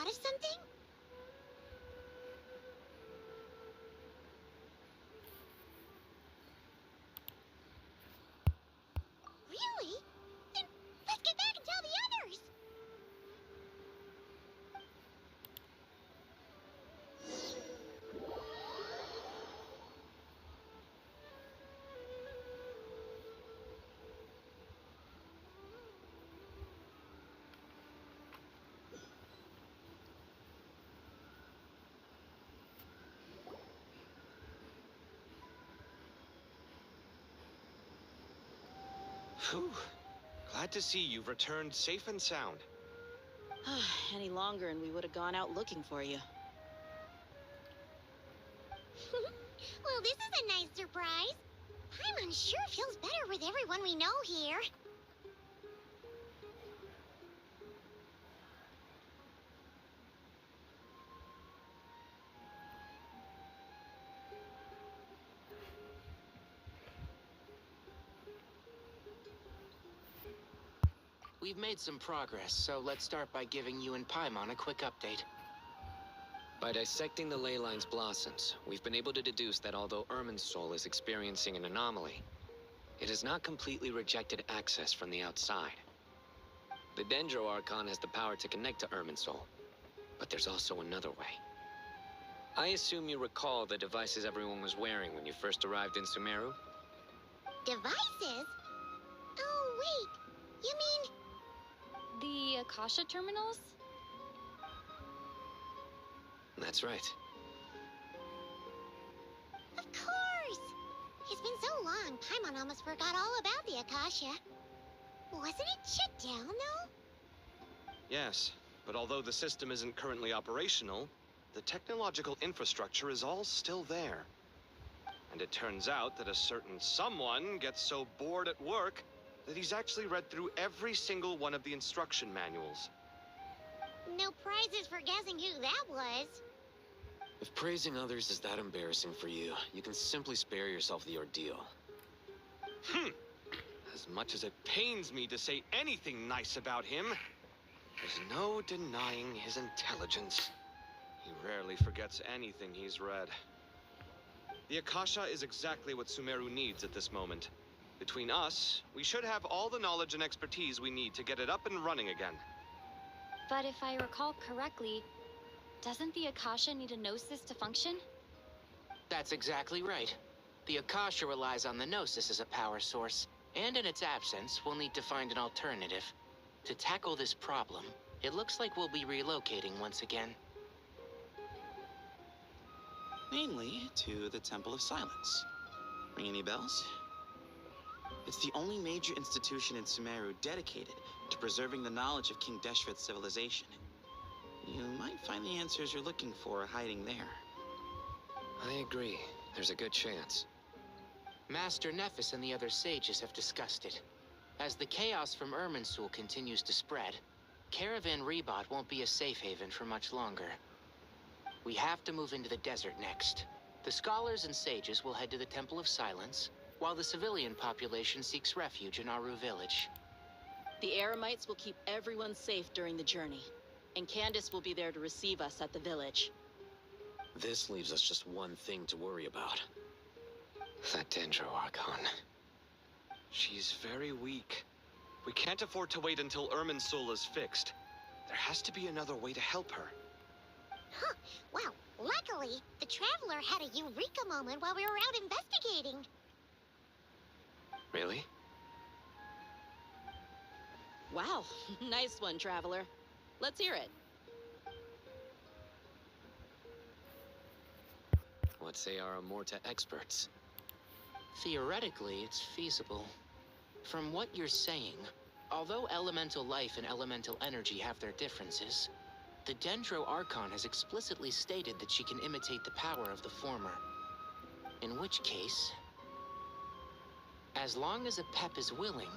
thought of something? Really? Then let's get back and tell the others! Phew. Glad to see you've returned safe and sound. Any longer and we would have gone out looking for you. Well, this is a nice surprise. Paimon sure feels better with everyone we know here. We've made some progress, so let's start by giving you and Paimon a quick update. By dissecting the ley line's blossoms, we've been able to deduce that although Irminsul is experiencing an anomaly, it has not completely rejected access from the outside. The Dendro Archon has the power to connect to Irminsul, but there's also another way. I assume you recall the devices everyone was wearing when you first arrived in Sumeru? Devices? Oh, wait. You mean... The Akasha terminals? That's right. Of course! It's been so long, Paimon almost forgot all about the Akasha. Wasn't it shut down, though? Yes, but although the system isn't currently operational, the technological infrastructure is all still there. And it turns out that a certain someone gets so bored at work that he's actually read through every single one of the instruction manuals. No prizes for guessing who that was. If praising others is that embarrassing for you, you can simply spare yourself the ordeal. As much as it pains me to say anything nice about him, there's no denying his intelligence. He rarely forgets anything he's read. The Akasha is exactly what Sumeru needs at this moment. Between us, we should have all the knowledge and expertise we need to get it up and running again. But if I recall correctly, doesn't the Akasha need a Gnosis to function? That's exactly right. The Akasha relies on the Gnosis as a power source, and in its absence, we'll need to find an alternative. To tackle this problem, it looks like we'll be relocating once again. Mainly to the Temple of Silence. Ring any bells? It's the only major institution in Sumeru dedicated to preserving the knowledge of King Deshret's civilization. You might find the answers you're looking for hiding there. I agree. There's a good chance. Master Nephis and the other sages have discussed it. As the chaos from Irminsul continues to spread, Caravan Rebot won't be a safe haven for much longer. We have to move into the desert next. The scholars and sages will head to the Temple of Silence, while the civilian population seeks refuge in Aru village. The Eremites will keep everyone safe during the journey, and Candace will be there to receive us at the village. This leaves us just one thing to worry about. That Dendro Archon. She's very weak. We can't afford to wait until Irminsul is fixed. There has to be another way to help her. Huh. Well, luckily, the Traveler had a eureka moment while we were out investigating. Really? Wow, nice one, Traveler. Let's hear it. What say our Amorta experts? Theoretically, it's feasible. From what you're saying, although elemental life and elemental energy have their differences, the Dendro Archon has explicitly stated that she can imitate the power of the former. In which case, as long as Apep is willing,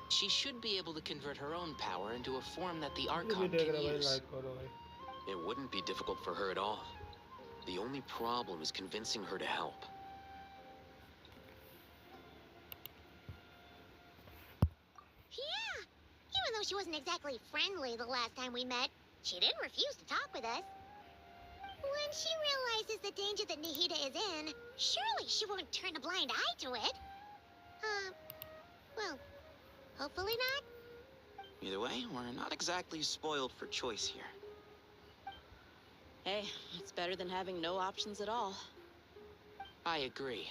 she should be able to convert her own power into a form that the Archon can use. It wouldn't be difficult for her at all. The only problem is convincing her to help. Yeah! Even though she wasn't exactly friendly the last time we met, She didn't refuse to talk with us. When she realizes the danger that Nahida is in, surely she won't turn a blind eye to it. Well, hopefully not. Either way, we're not exactly spoiled for choice here. Hey, it's better than having no options at all. I agree.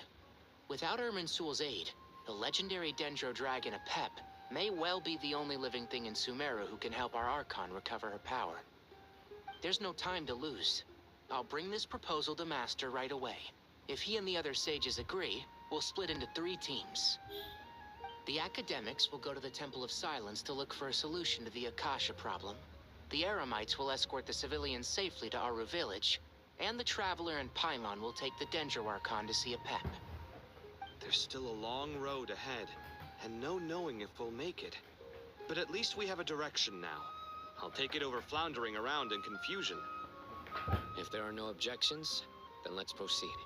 Without Irminsul's aid, the legendary Dendro Dragon Apep may well be the only living thing in Sumeru who can help our Archon recover her power. There's no time to lose. I'll bring this proposal to Master right away. If he and the other sages agree, we'll split into 3 teams. The academics will go to the Temple of Silence to look for a solution to the Akasha problem. The Eremites will escort the civilians safely to Aru Village, and the Traveler and Paimon will take the Dendro Archon to see Apep. There's still a long road ahead, and no knowing if we'll make it. But at least we have a direction now. I'll take it over floundering around in confusion. If there are no objections, then let's proceed.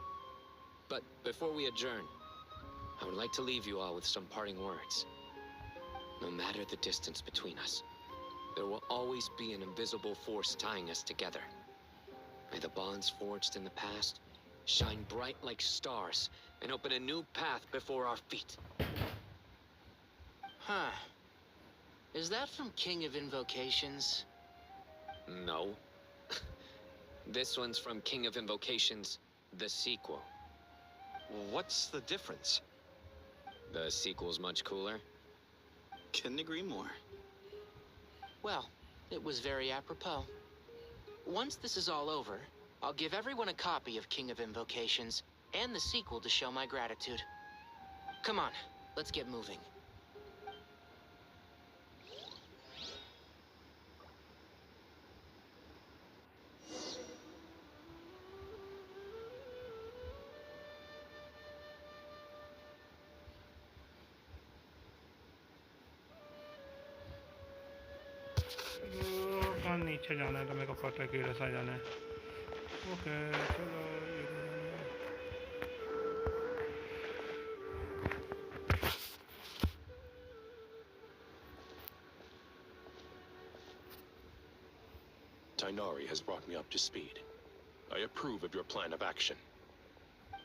But before we adjourn, I would like to leave you all with some parting words. No matter the distance between us, there will always be an invisible force tying us together. May the bonds forged in the past shine bright like stars and open a new path before our feet. Huh. Is that from King of Invocations? No. This one's from King of Invocations, the sequel. What's the difference? The sequel's much cooler. Couldn't agree more. Well, it was very apropos. Once this is all over, I'll give everyone a copy of King of Invocations and the sequel to show my gratitude. Come on, let's get moving. कहाँ नीचे जाना है तो मेरे को पता है कि रसा जाना है ओके चलो Tainari has brought me up to speed. I approve of your plan of action.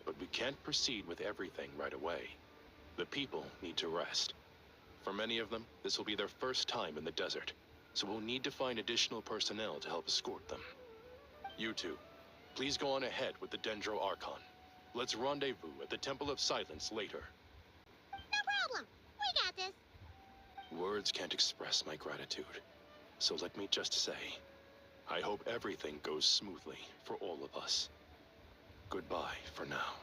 But we can't proceed with everything right away. The people need to rest. For many of them, this will be their first time in the desert, so we'll need to find additional personnel to help escort them. You two, please go on ahead with the Dendro Archon. Let's rendezvous at the Temple of Silence later. No problem. We got this. Words can't express my gratitude, so let me just say, I hope everything goes smoothly for all of us. Goodbye for now.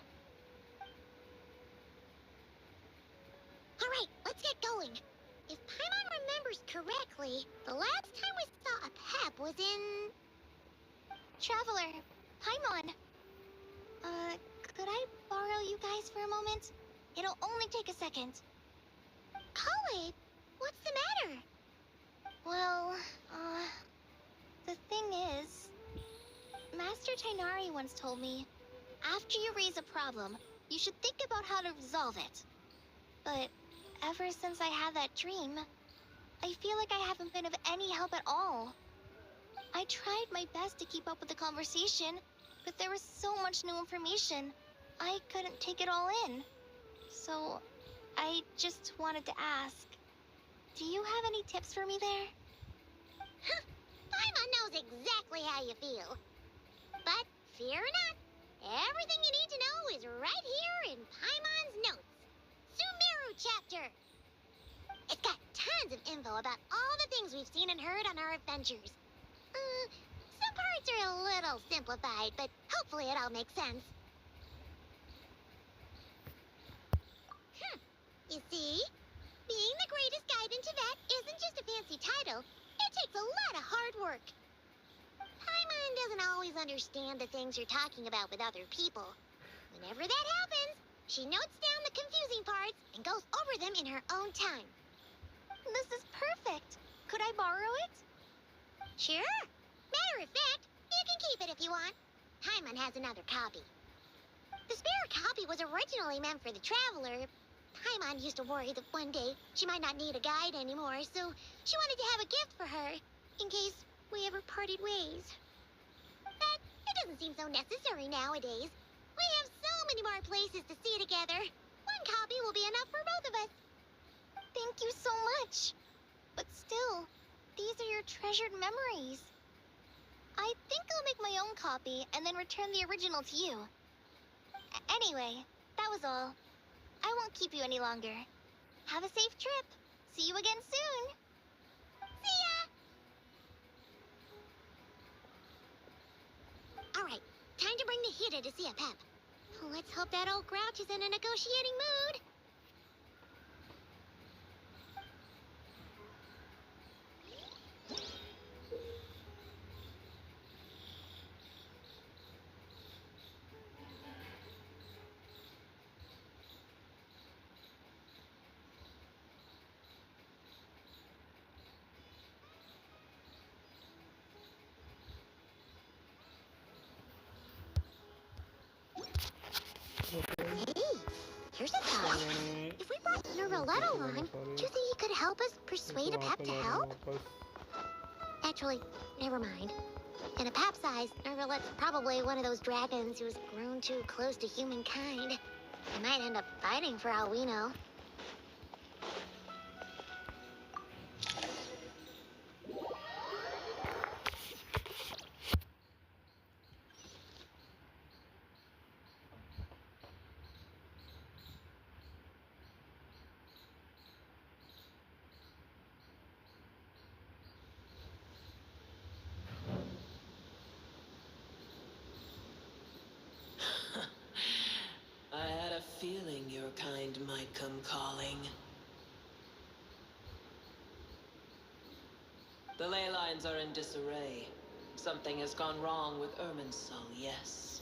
All right, let's get going. If Paimon remembers correctly, the last time we saw Apep was in... Traveler, Paimon. Could I borrow you guys for a moment? It'll only take a second. Kale, what's the matter? Well, the thing is... Master Tainari once told me, after you raise a problem, you should think about how to resolve it. But ever since I had that dream, I feel like I haven't been of any help at all. I tried my best to keep up with the conversation, but there was so much new information, I couldn't take it all in. So, I just wanted to ask, do you have any tips for me there? Paimon knows exactly how you feel. But fear not, everything you need to know is right here in Paimon's notes. Sumeru chapter. It's got tons of info about all the things we've seen and heard on our adventures. Some parts are a little simplified, but hopefully it all makes sense. You see? Being the greatest guide in Tibet isn't just a fancy title. It takes a lot of hard work. Paimon doesn't always understand the things you're talking about with other people. Whenever that happens, she notes down the confusing parts and goes over them in her own time. This is perfect. Could I borrow it? Sure. Matter of fact, you can keep it if you want. Paimon has another copy. The spare copy was originally meant for the Traveler. Paimon used to worry that one day she might not need a guide anymore, so she wanted to have a gift for her, in case we ever parted ways. But it doesn't seem so necessary nowadays. We have so many more places to see together. One copy will be enough for both of us. Thank you so much. But still, these are your treasured memories. I think I'll make my own copy and then return the original to you. Anyway, that was all. I won't keep you any longer. Have a safe trip. See you again soon. See ya! All right, time to bring Nahida to see a Pep. Let's hope that old grouch is in a negotiating mood. Hey, here's a thought. If we brought Nervalette along, do you think he could help us persuade a Pep to help? Actually, never mind. In a Pep size, Nervalette's probably one of those dragons who's grown too close to humankind. They might end up fighting for all we know. I had a feeling your kind might come calling. The ley lines are in disarray. Something has gone wrong with Irminsul, yes.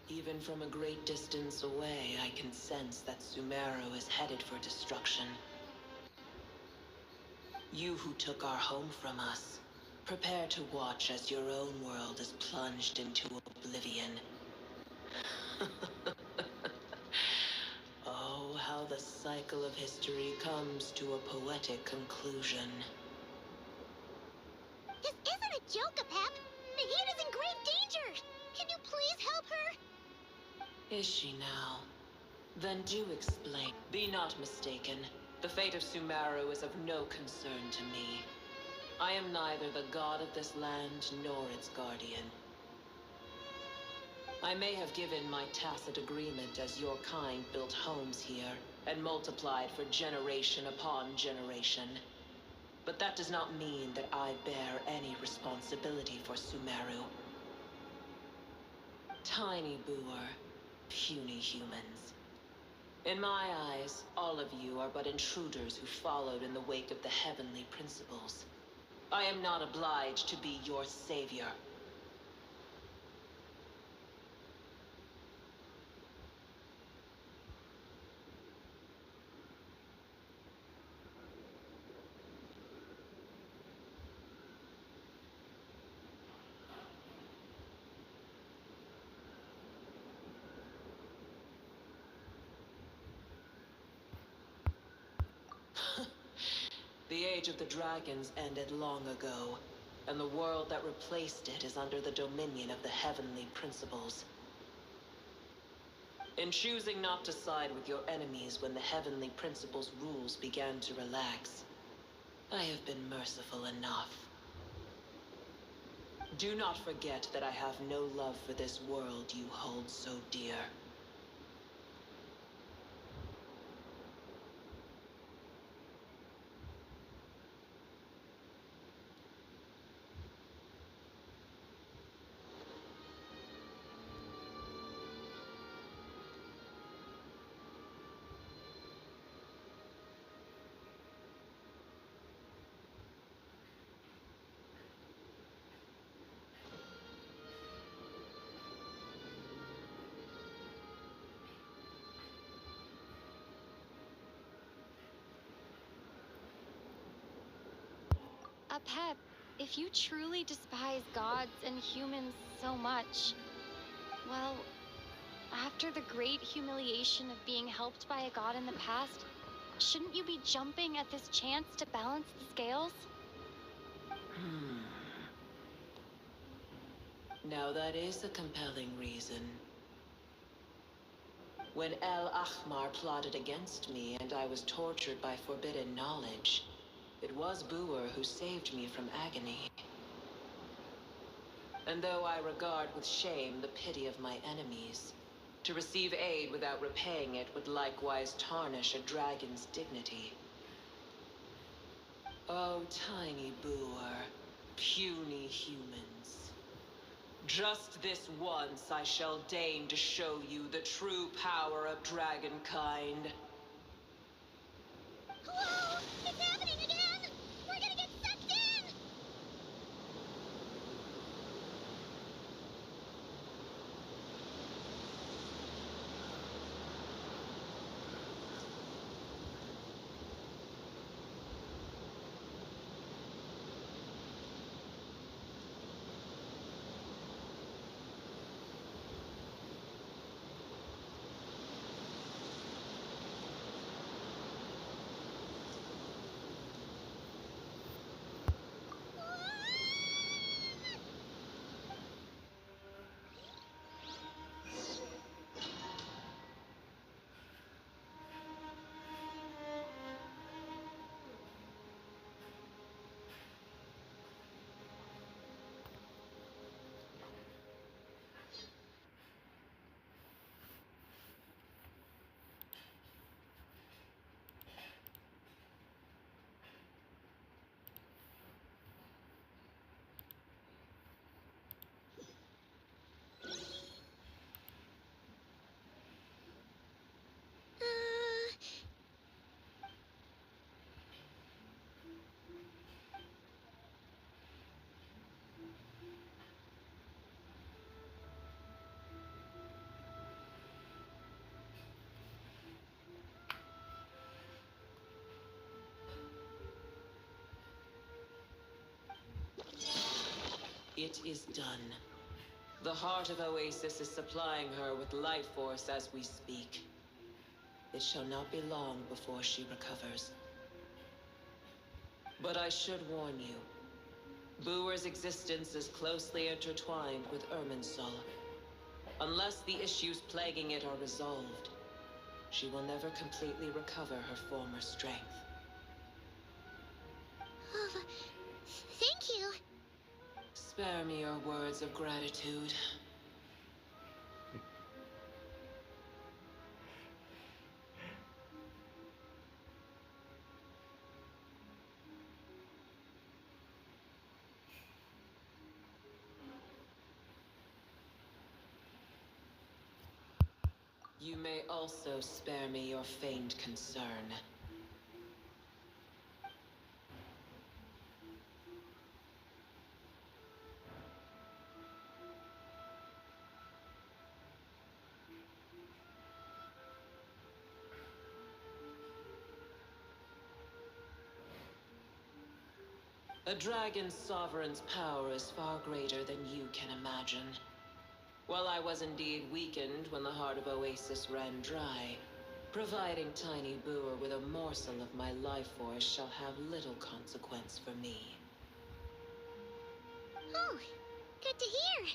Even from a great distance away, I can sense that Sumeru is headed for destruction. You who took our home from us, prepare to watch as your own world is plunged into oblivion. Oh, how the cycle of history comes to a poetic conclusion. This isn't a joke, Pep. Nahida's in grave danger. Can you please help her? Is she now? Then do explain. Be not mistaken. The fate of Sumeru is of no concern to me. I am neither the god of this land nor its guardian. I may have given my tacit agreement as your kind built homes here and multiplied for generation upon generation. But that does not mean that I bear any responsibility for Sumeru. Tiny boor, puny humans. In my eyes, all of you are but intruders who followed in the wake of the heavenly principles. I am not obliged to be your savior. The age of the dragons ended long ago, and the world that replaced it is under the dominion of the heavenly principles. In choosing not to side with your enemies when the heavenly principles' rules began to relax, I have been merciful enough. Do not forget that I have no love for this world you hold so dear. Pep, if you truly despise gods and humans so much, well, after the great humiliation of being helped by a god in the past, shouldn't you be jumping at this chance to balance the scales? Now that is a compelling reason. When El Ahmar plotted against me and I was tortured by forbidden knowledge, it was Booer who saved me from agony. And though I regard with shame the pity of my enemies, to receive aid without repaying it would likewise tarnish a dragon's dignity. Oh, tiny Booer, puny humans. Just this once I shall deign to show you the true power of dragonkind. Whoa! It's happening again! We're gonna get sucked in! It is done. The heart of Oasis is supplying her with life force as we speak. It shall not be long before she recovers. But I should warn you. Booer's existence is closely intertwined with Irminsul. Unless the issues plaguing it are resolved, she will never completely recover her former strength. Oh, thank you. Spare me your words of gratitude. You may also spare me your feigned concern. A dragon's sovereign's power is far greater than you can imagine. While I was indeed weakened when the heart of Oasis ran dry, providing Tiny Booer with a morsel of my life force shall have little consequence for me. Oh, good to hear.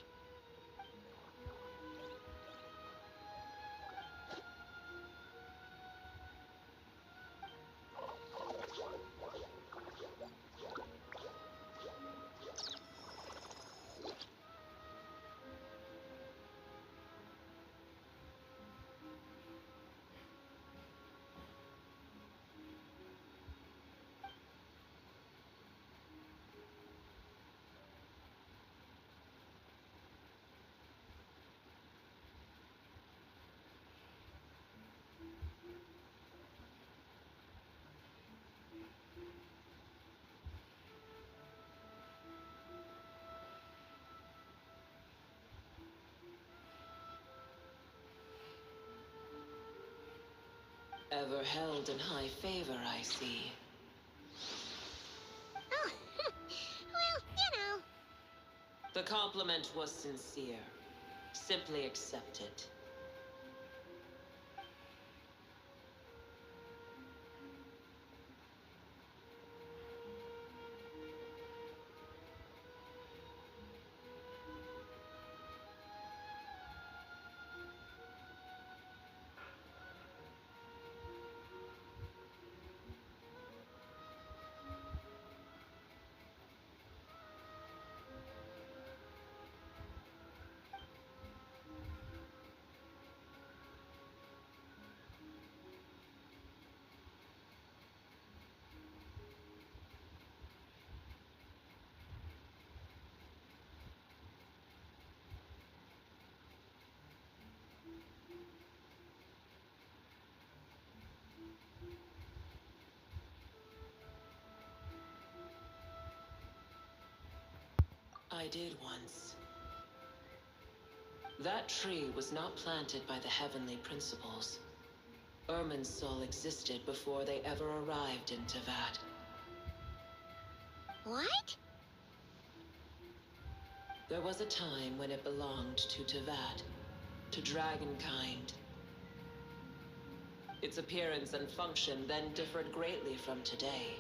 Ever held in high favor, I see. Oh, well, compliment was sincere. Simply accept it. I did once. That tree was not planted by the heavenly principles. Irminsul existed before they ever arrived in Teyvat. What? There was a time when it belonged to Teyvat, to dragonkind. Its appearance and function then differed greatly from today.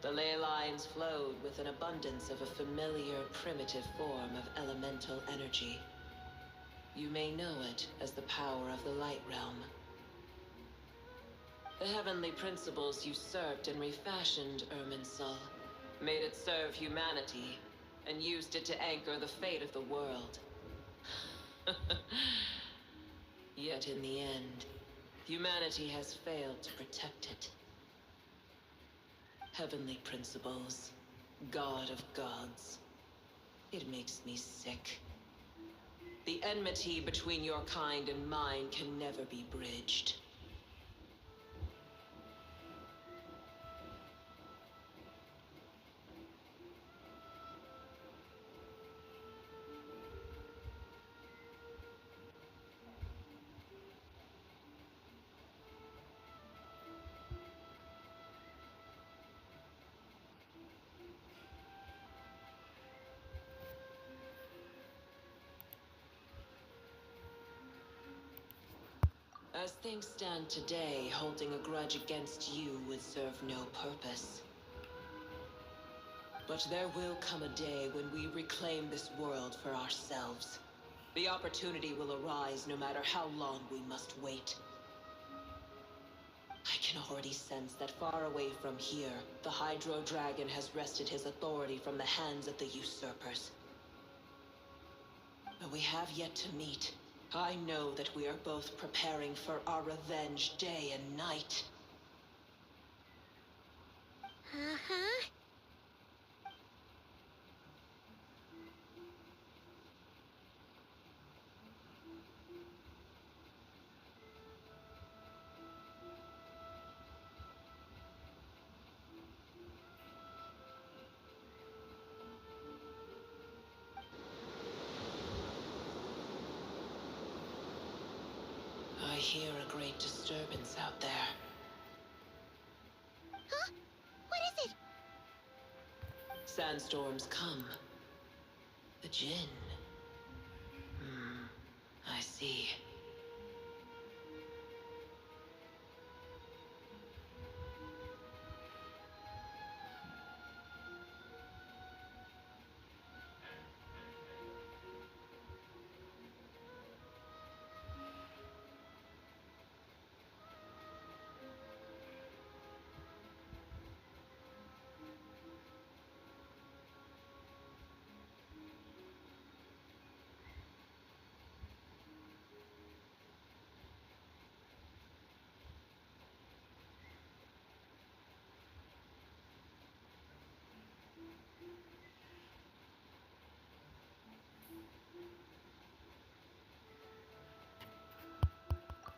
The ley lines flowed with an abundance of a familiar, primitive form of elemental energy. You may know it as the power of the Light Realm. The heavenly principles usurped and refashioned Irminsul, made it serve humanity, and used it to anchor the fate of the world. Yet in the end, humanity has failed to protect it. Heavenly principles, God of gods. It makes me sick. The enmity between your kind and mine can never be bridged. As things stand today, holding a grudge against you would serve no purpose. But there will come a day when we reclaim this world for ourselves. The opportunity will arise no matter how long we must wait. I can already sense that far away from here, the Hydro Dragon has wrested his authority from the hands of the usurpers. But we have yet to meet. I know that we are both preparing for our revenge day and night. Uh-huh. I hear a great disturbance out there. Huh? What is it? Sandstorms come. The Jinn. I see.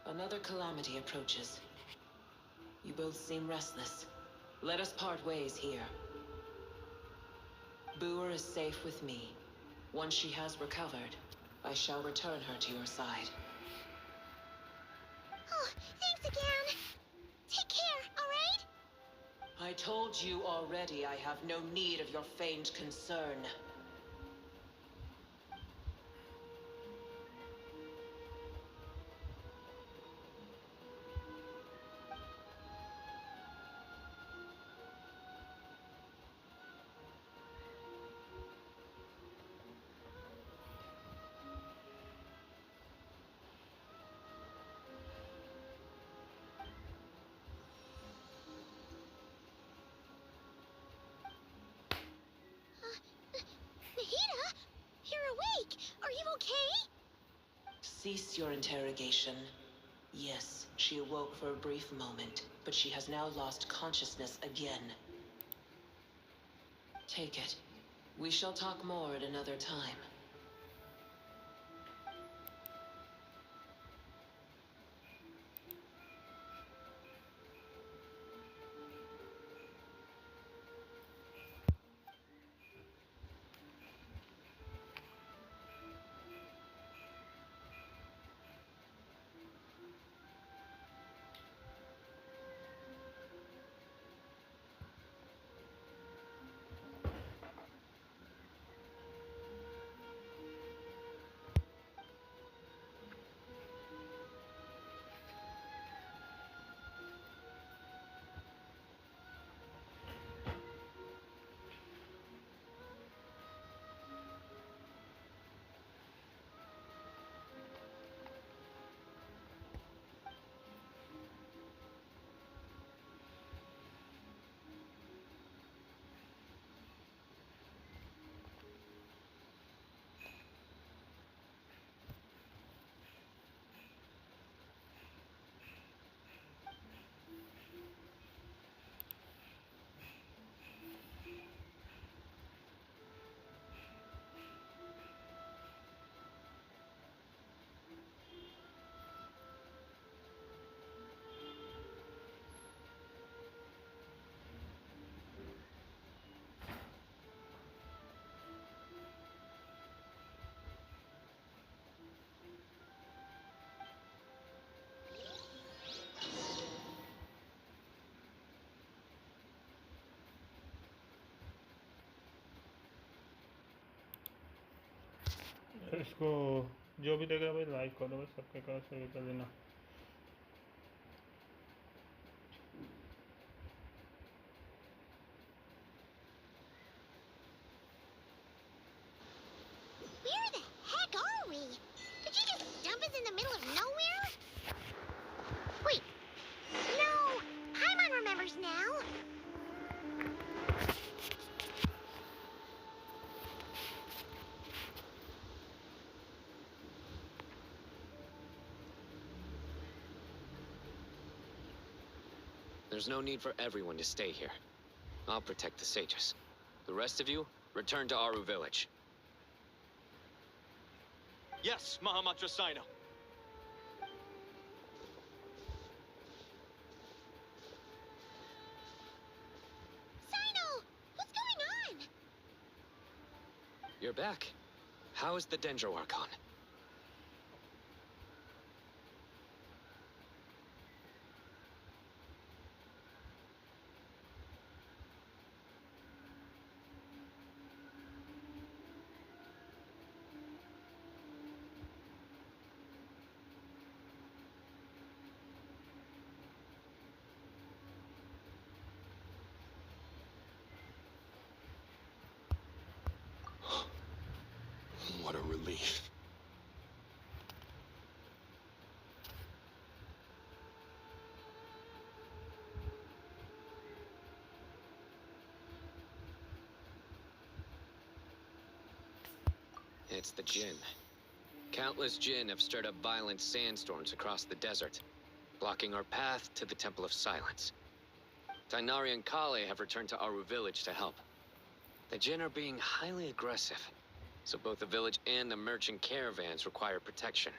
Another calamity approaches. You both seem restless. Let us part ways here. Boer is safe with me. Once she has recovered, I shall return her to your side. Oh, thanks again. Take care, all right? I told you already I have no need of your feigned concern. Cease your interrogation. Yes, she awoke for a brief moment, but she has now lost consciousness again. Take it. We shall talk more at another time. इसको जो भी देगा भाई like करो, भाई subscribe करो, share कर देना। Where the heck are we? Did you just dump us in the middle of nowhere? Wait. No, Paimon remembers now. There's no need for everyone to stay here. I'll protect the sages. The rest of you, return to Aru village. Yes, Mahamatra Sino. Sino, what's going on? You're back. How is the Dendro Archon? What a relief. It's the Jinn. Countless Jinn have stirred up violent sandstorms across the desert, blocking our path to the Temple of Silence. Tainari and Kale have returned to Aru village to help. The Jinn are being highly aggressive, so both the village and the merchant caravans require protection.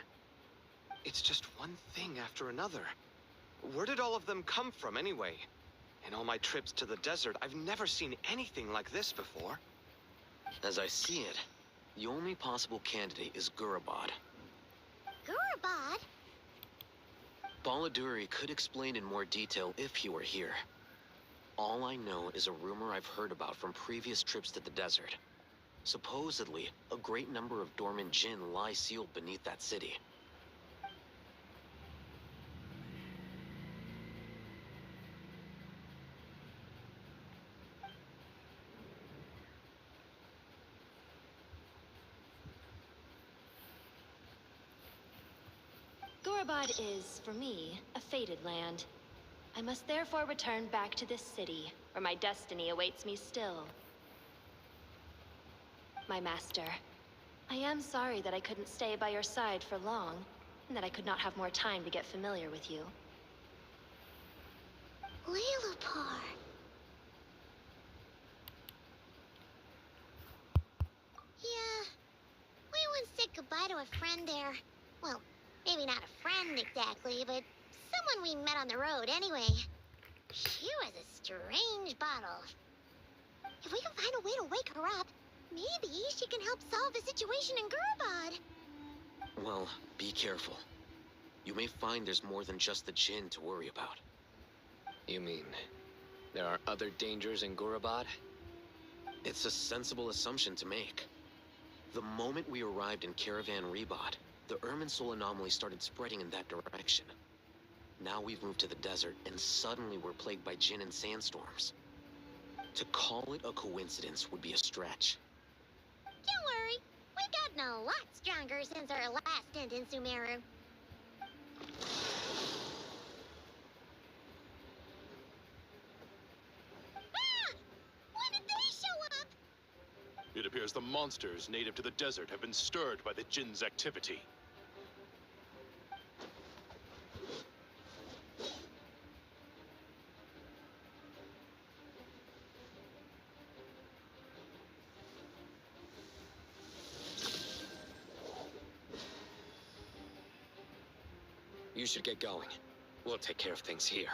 It's just one thing after another. Where did all of them come from anyway? In all my trips to the desert, I've never seen anything like this before. As I see it, the only possible candidate is Gurabad. Gurabad? Baladuri could explain in more detail if he were here. All I know is a rumor I've heard about from previous trips to the desert. Supposedly, a great number of dormant Jinn lie sealed beneath that city. Gurabad is, for me, a fated land. I must therefore return back to this city, where my destiny awaits me still. My master, I am sorry that I couldn't stay by your side for long, and that I could not have more time to get familiar with you. Lilipar. Yeah, we once said goodbye to a friend there. Well, maybe not a friend exactly, but someone we met on the road anyway. She was a strange bottle. If we can find a way to wake her up, maybe she can help solve the situation in Gurubad. Well, be careful. You may find there's more than just the Jinn to worry about. You mean, there are other dangers in Gurubad? It's a sensible assumption to make. The moment we arrived in Caravan Rebod, the Irminsul anomaly started spreading in that direction. Now we've moved to the desert, and suddenly we're plagued by Jinn and sandstorms. To call it a coincidence would be a stretch. Don't worry, we've gotten a lot stronger since our last stint in Sumeru. Ah! When did they show up? It appears the monsters native to the desert have been stirred by the Jinn's activity. You should get going. We'll take care of things here.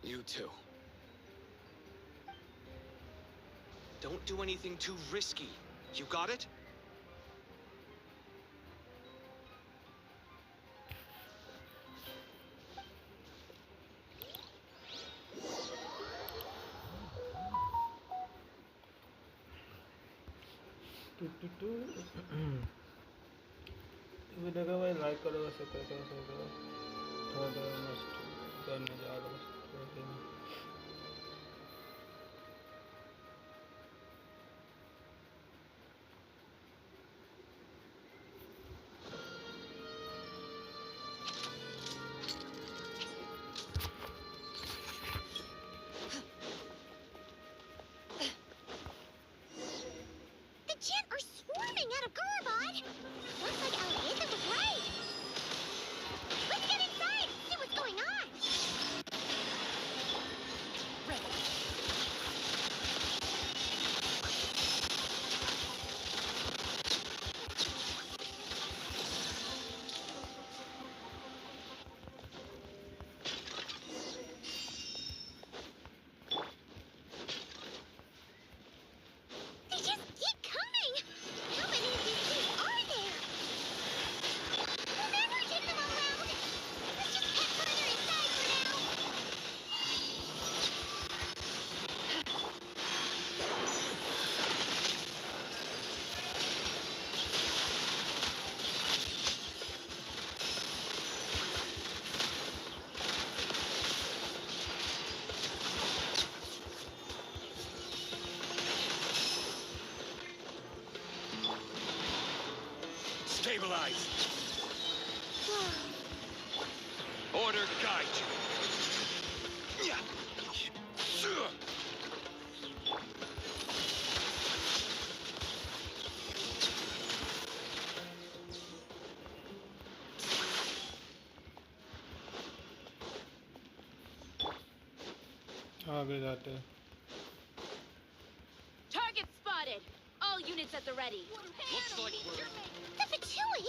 You too. Don't do anything too risky. You got it? Video को भाई like करो, subscribe करो, थोड़ा मस्त करने जा रहा हूँ। The Jinn are swarming out of Gurubad. Looks like Alvita was right. Let's get inside, see what's going on. They just keep coming. How many of these things are there? We'll never take them all out. Let's just head further inside for now. Stabilize. Order guide you. आगे जाते हैं। Target spotted! All units at the ready. Looks like we're... The Fatui?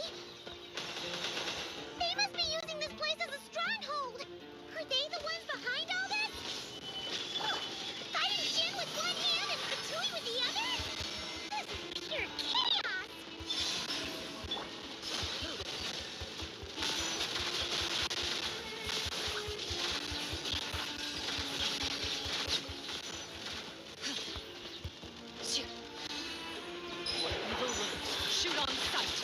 They must be using this place as a stronghold. Are they the ones behind all this? Fighting Jin with one hand and Fatui with the other? This is pure chaos! Shoot on sight.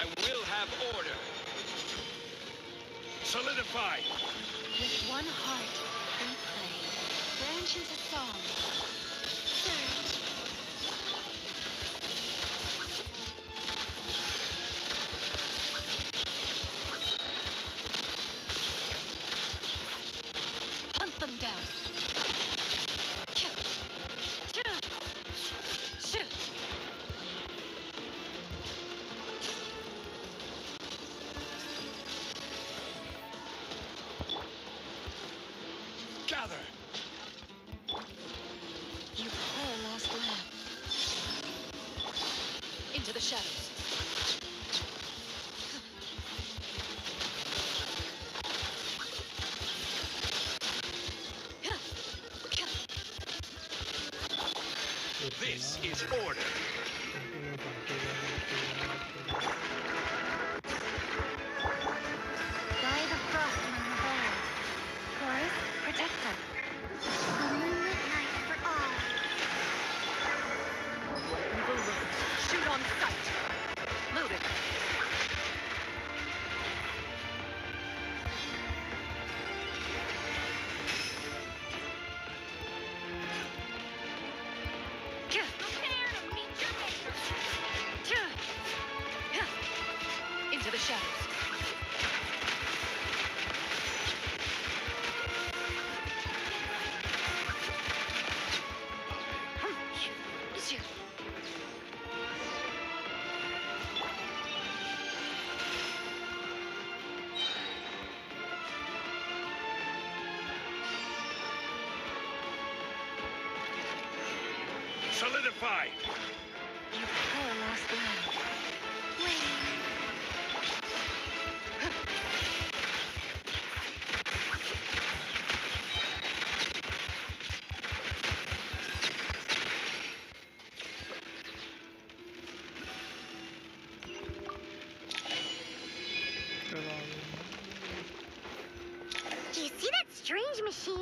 I will have order. Solidify. With one heart and play, branches a song. Surge. Hunt them down. Kill. Shoot. Gather. You poor lost lamb. Into the shadows. This is order. Guide of frost among the band. Chorus, protect them. A moonlit night for all. Evil look. Shoot on sight. Loaded. Into the shadows. Solidify. You poor lost lamb. Do you see that strange machine?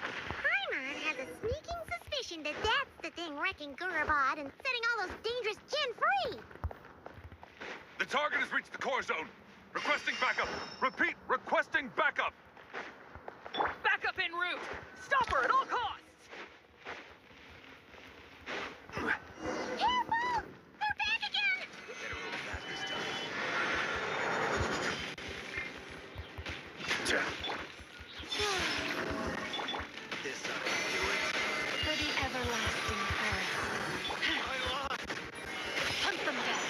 Paimon has a sneaking suspicion that that's the thing wrecking Gurabad and setting all those dangerous Gen free. The target has reached the core zone. Requesting backup. Repeat, requesting backup. Backup en route! Stop her at all costs! Careful! They're back again! Better move fast this time. This ought to do it. For the everlasting forest. I lost. Hunt them down.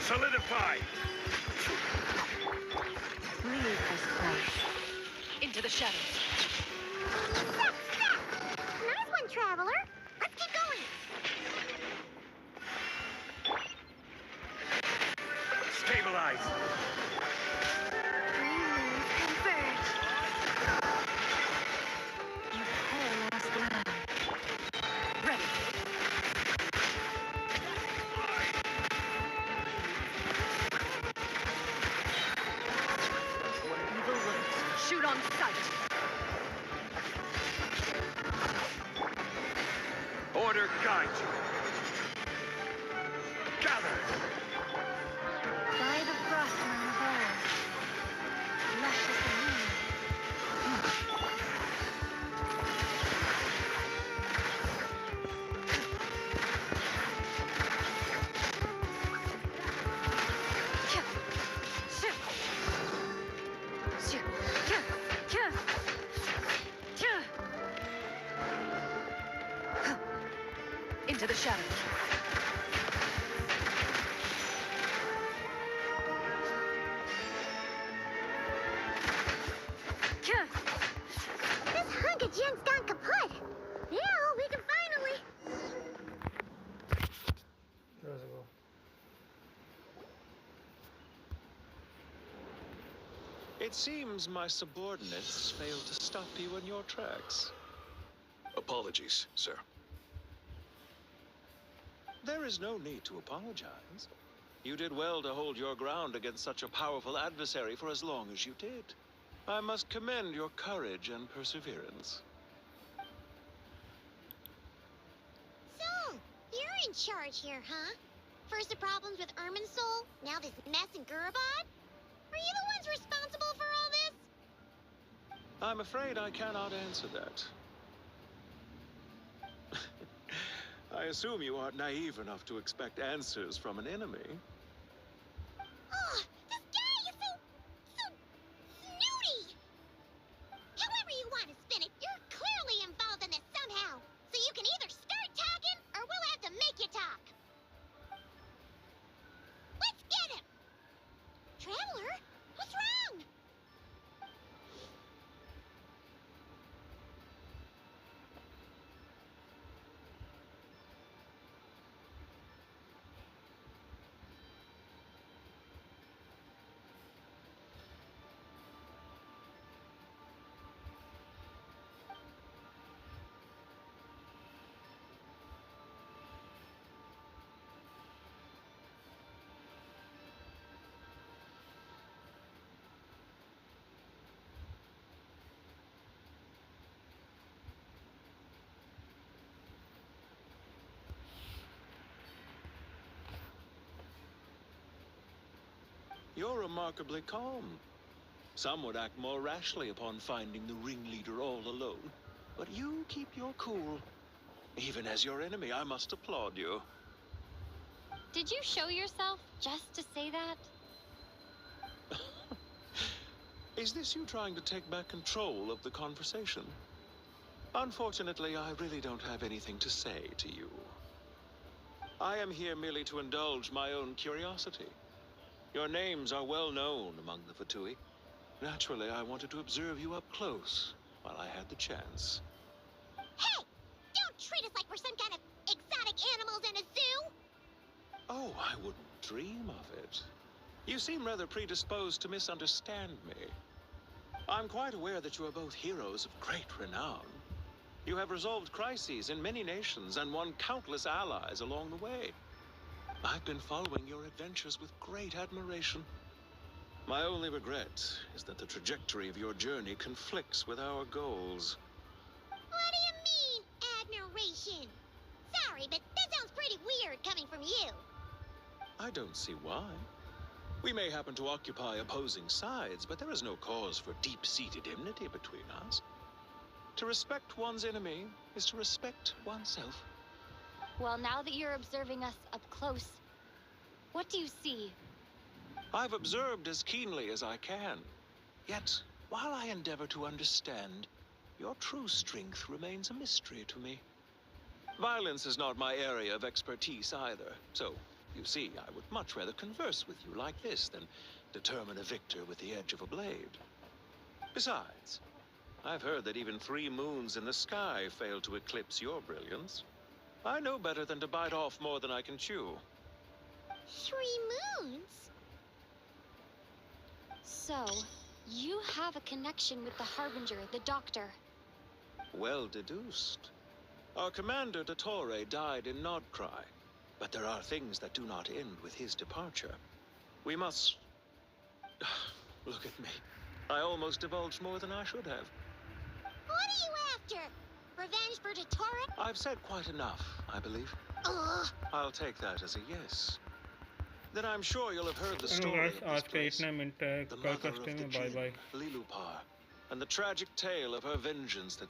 Solidify. Leave this place. Into the shadows. Stop! Nice one, Traveler. Let's keep going. Stabilize. Green moons converge. You poor lost lamb. Ready. Evil looks. Shoot on sight. Order guide you. Gather. By the frost among the boughs. Lush as the moon. Into the shadows. This hunk of gen's gone kaput. Now we can finally... Let's go. It seems my subordinates failed to stop you in your tracks. Apologies, sir. There is no need to apologize. You did well to hold your ground against such a powerful adversary for as long as you did. I must commend your courage and perseverance. So, you're in charge here, huh? First the problems with Irminsul, now this mess in Gurabad? Are you the ones responsible for all this? I'm afraid I cannot answer that. I assume you aren't naive enough to expect answers from an enemy. Oh, this guy is so snooty! However you want to spin it, you're clearly involved in this somehow. So you can either start talking, or we'll have to make you talk. Let's get him! Traveler, what's wrong? You're remarkably calm. Some would act more rashly upon finding the ringleader all alone. But you keep your cool. Even as your enemy, I must applaud you. Did you show yourself just to say that? Is this you trying to take back control of the conversation? Unfortunately, I really don't have anything to say to you. I am here merely to indulge my own curiosity. Your names are well known among the Fatui. Naturally, I wanted to observe you up close while I had the chance. Hey! Don't treat us like we're some kind of exotic animals in a zoo! Oh, I wouldn't dream of it. You seem rather predisposed to misunderstand me. I'm quite aware that you are both heroes of great renown. You have resolved crises in many nations and won countless allies along the way. I've been following your adventures with great admiration. My only regret is that the trajectory of your journey conflicts with our goals. What do you mean, admiration? Sorry, but that sounds pretty weird coming from you. I don't see why. We may happen to occupy opposing sides, but there is no cause for deep-seated enmity between us. To respect one's enemy is to respect oneself. Well, now that you're observing us up close, what do you see? I've observed as keenly as I can. Yet, while I endeavor to understand, your true strength remains a mystery to me. Violence is not my area of expertise either, so, you see, I would much rather converse with you like this than determine a victor with the edge of a blade. Besides, I've heard that even 3 moons in the sky fail to eclipse your brilliance. I know better than to bite off more than I can chew. 3 moons? So, you have a connection with the Harbinger, the Doctor. Well deduced. Our commander, Dottore, died in Nodcry, but there are things that do not end with his departure. We must... Look at me. I almost divulged more than I should have. What are you after? Revenge for Dottore? I've said quite enough, I believe. Ugh. I'll take that as a yes. Then I'm sure you'll have heard the चलो story guys, of आज this का place, इतना minute the कल mother करते of the हैं. Bye Jinn, bye. Lilupar, and the tragic tale of her vengeance that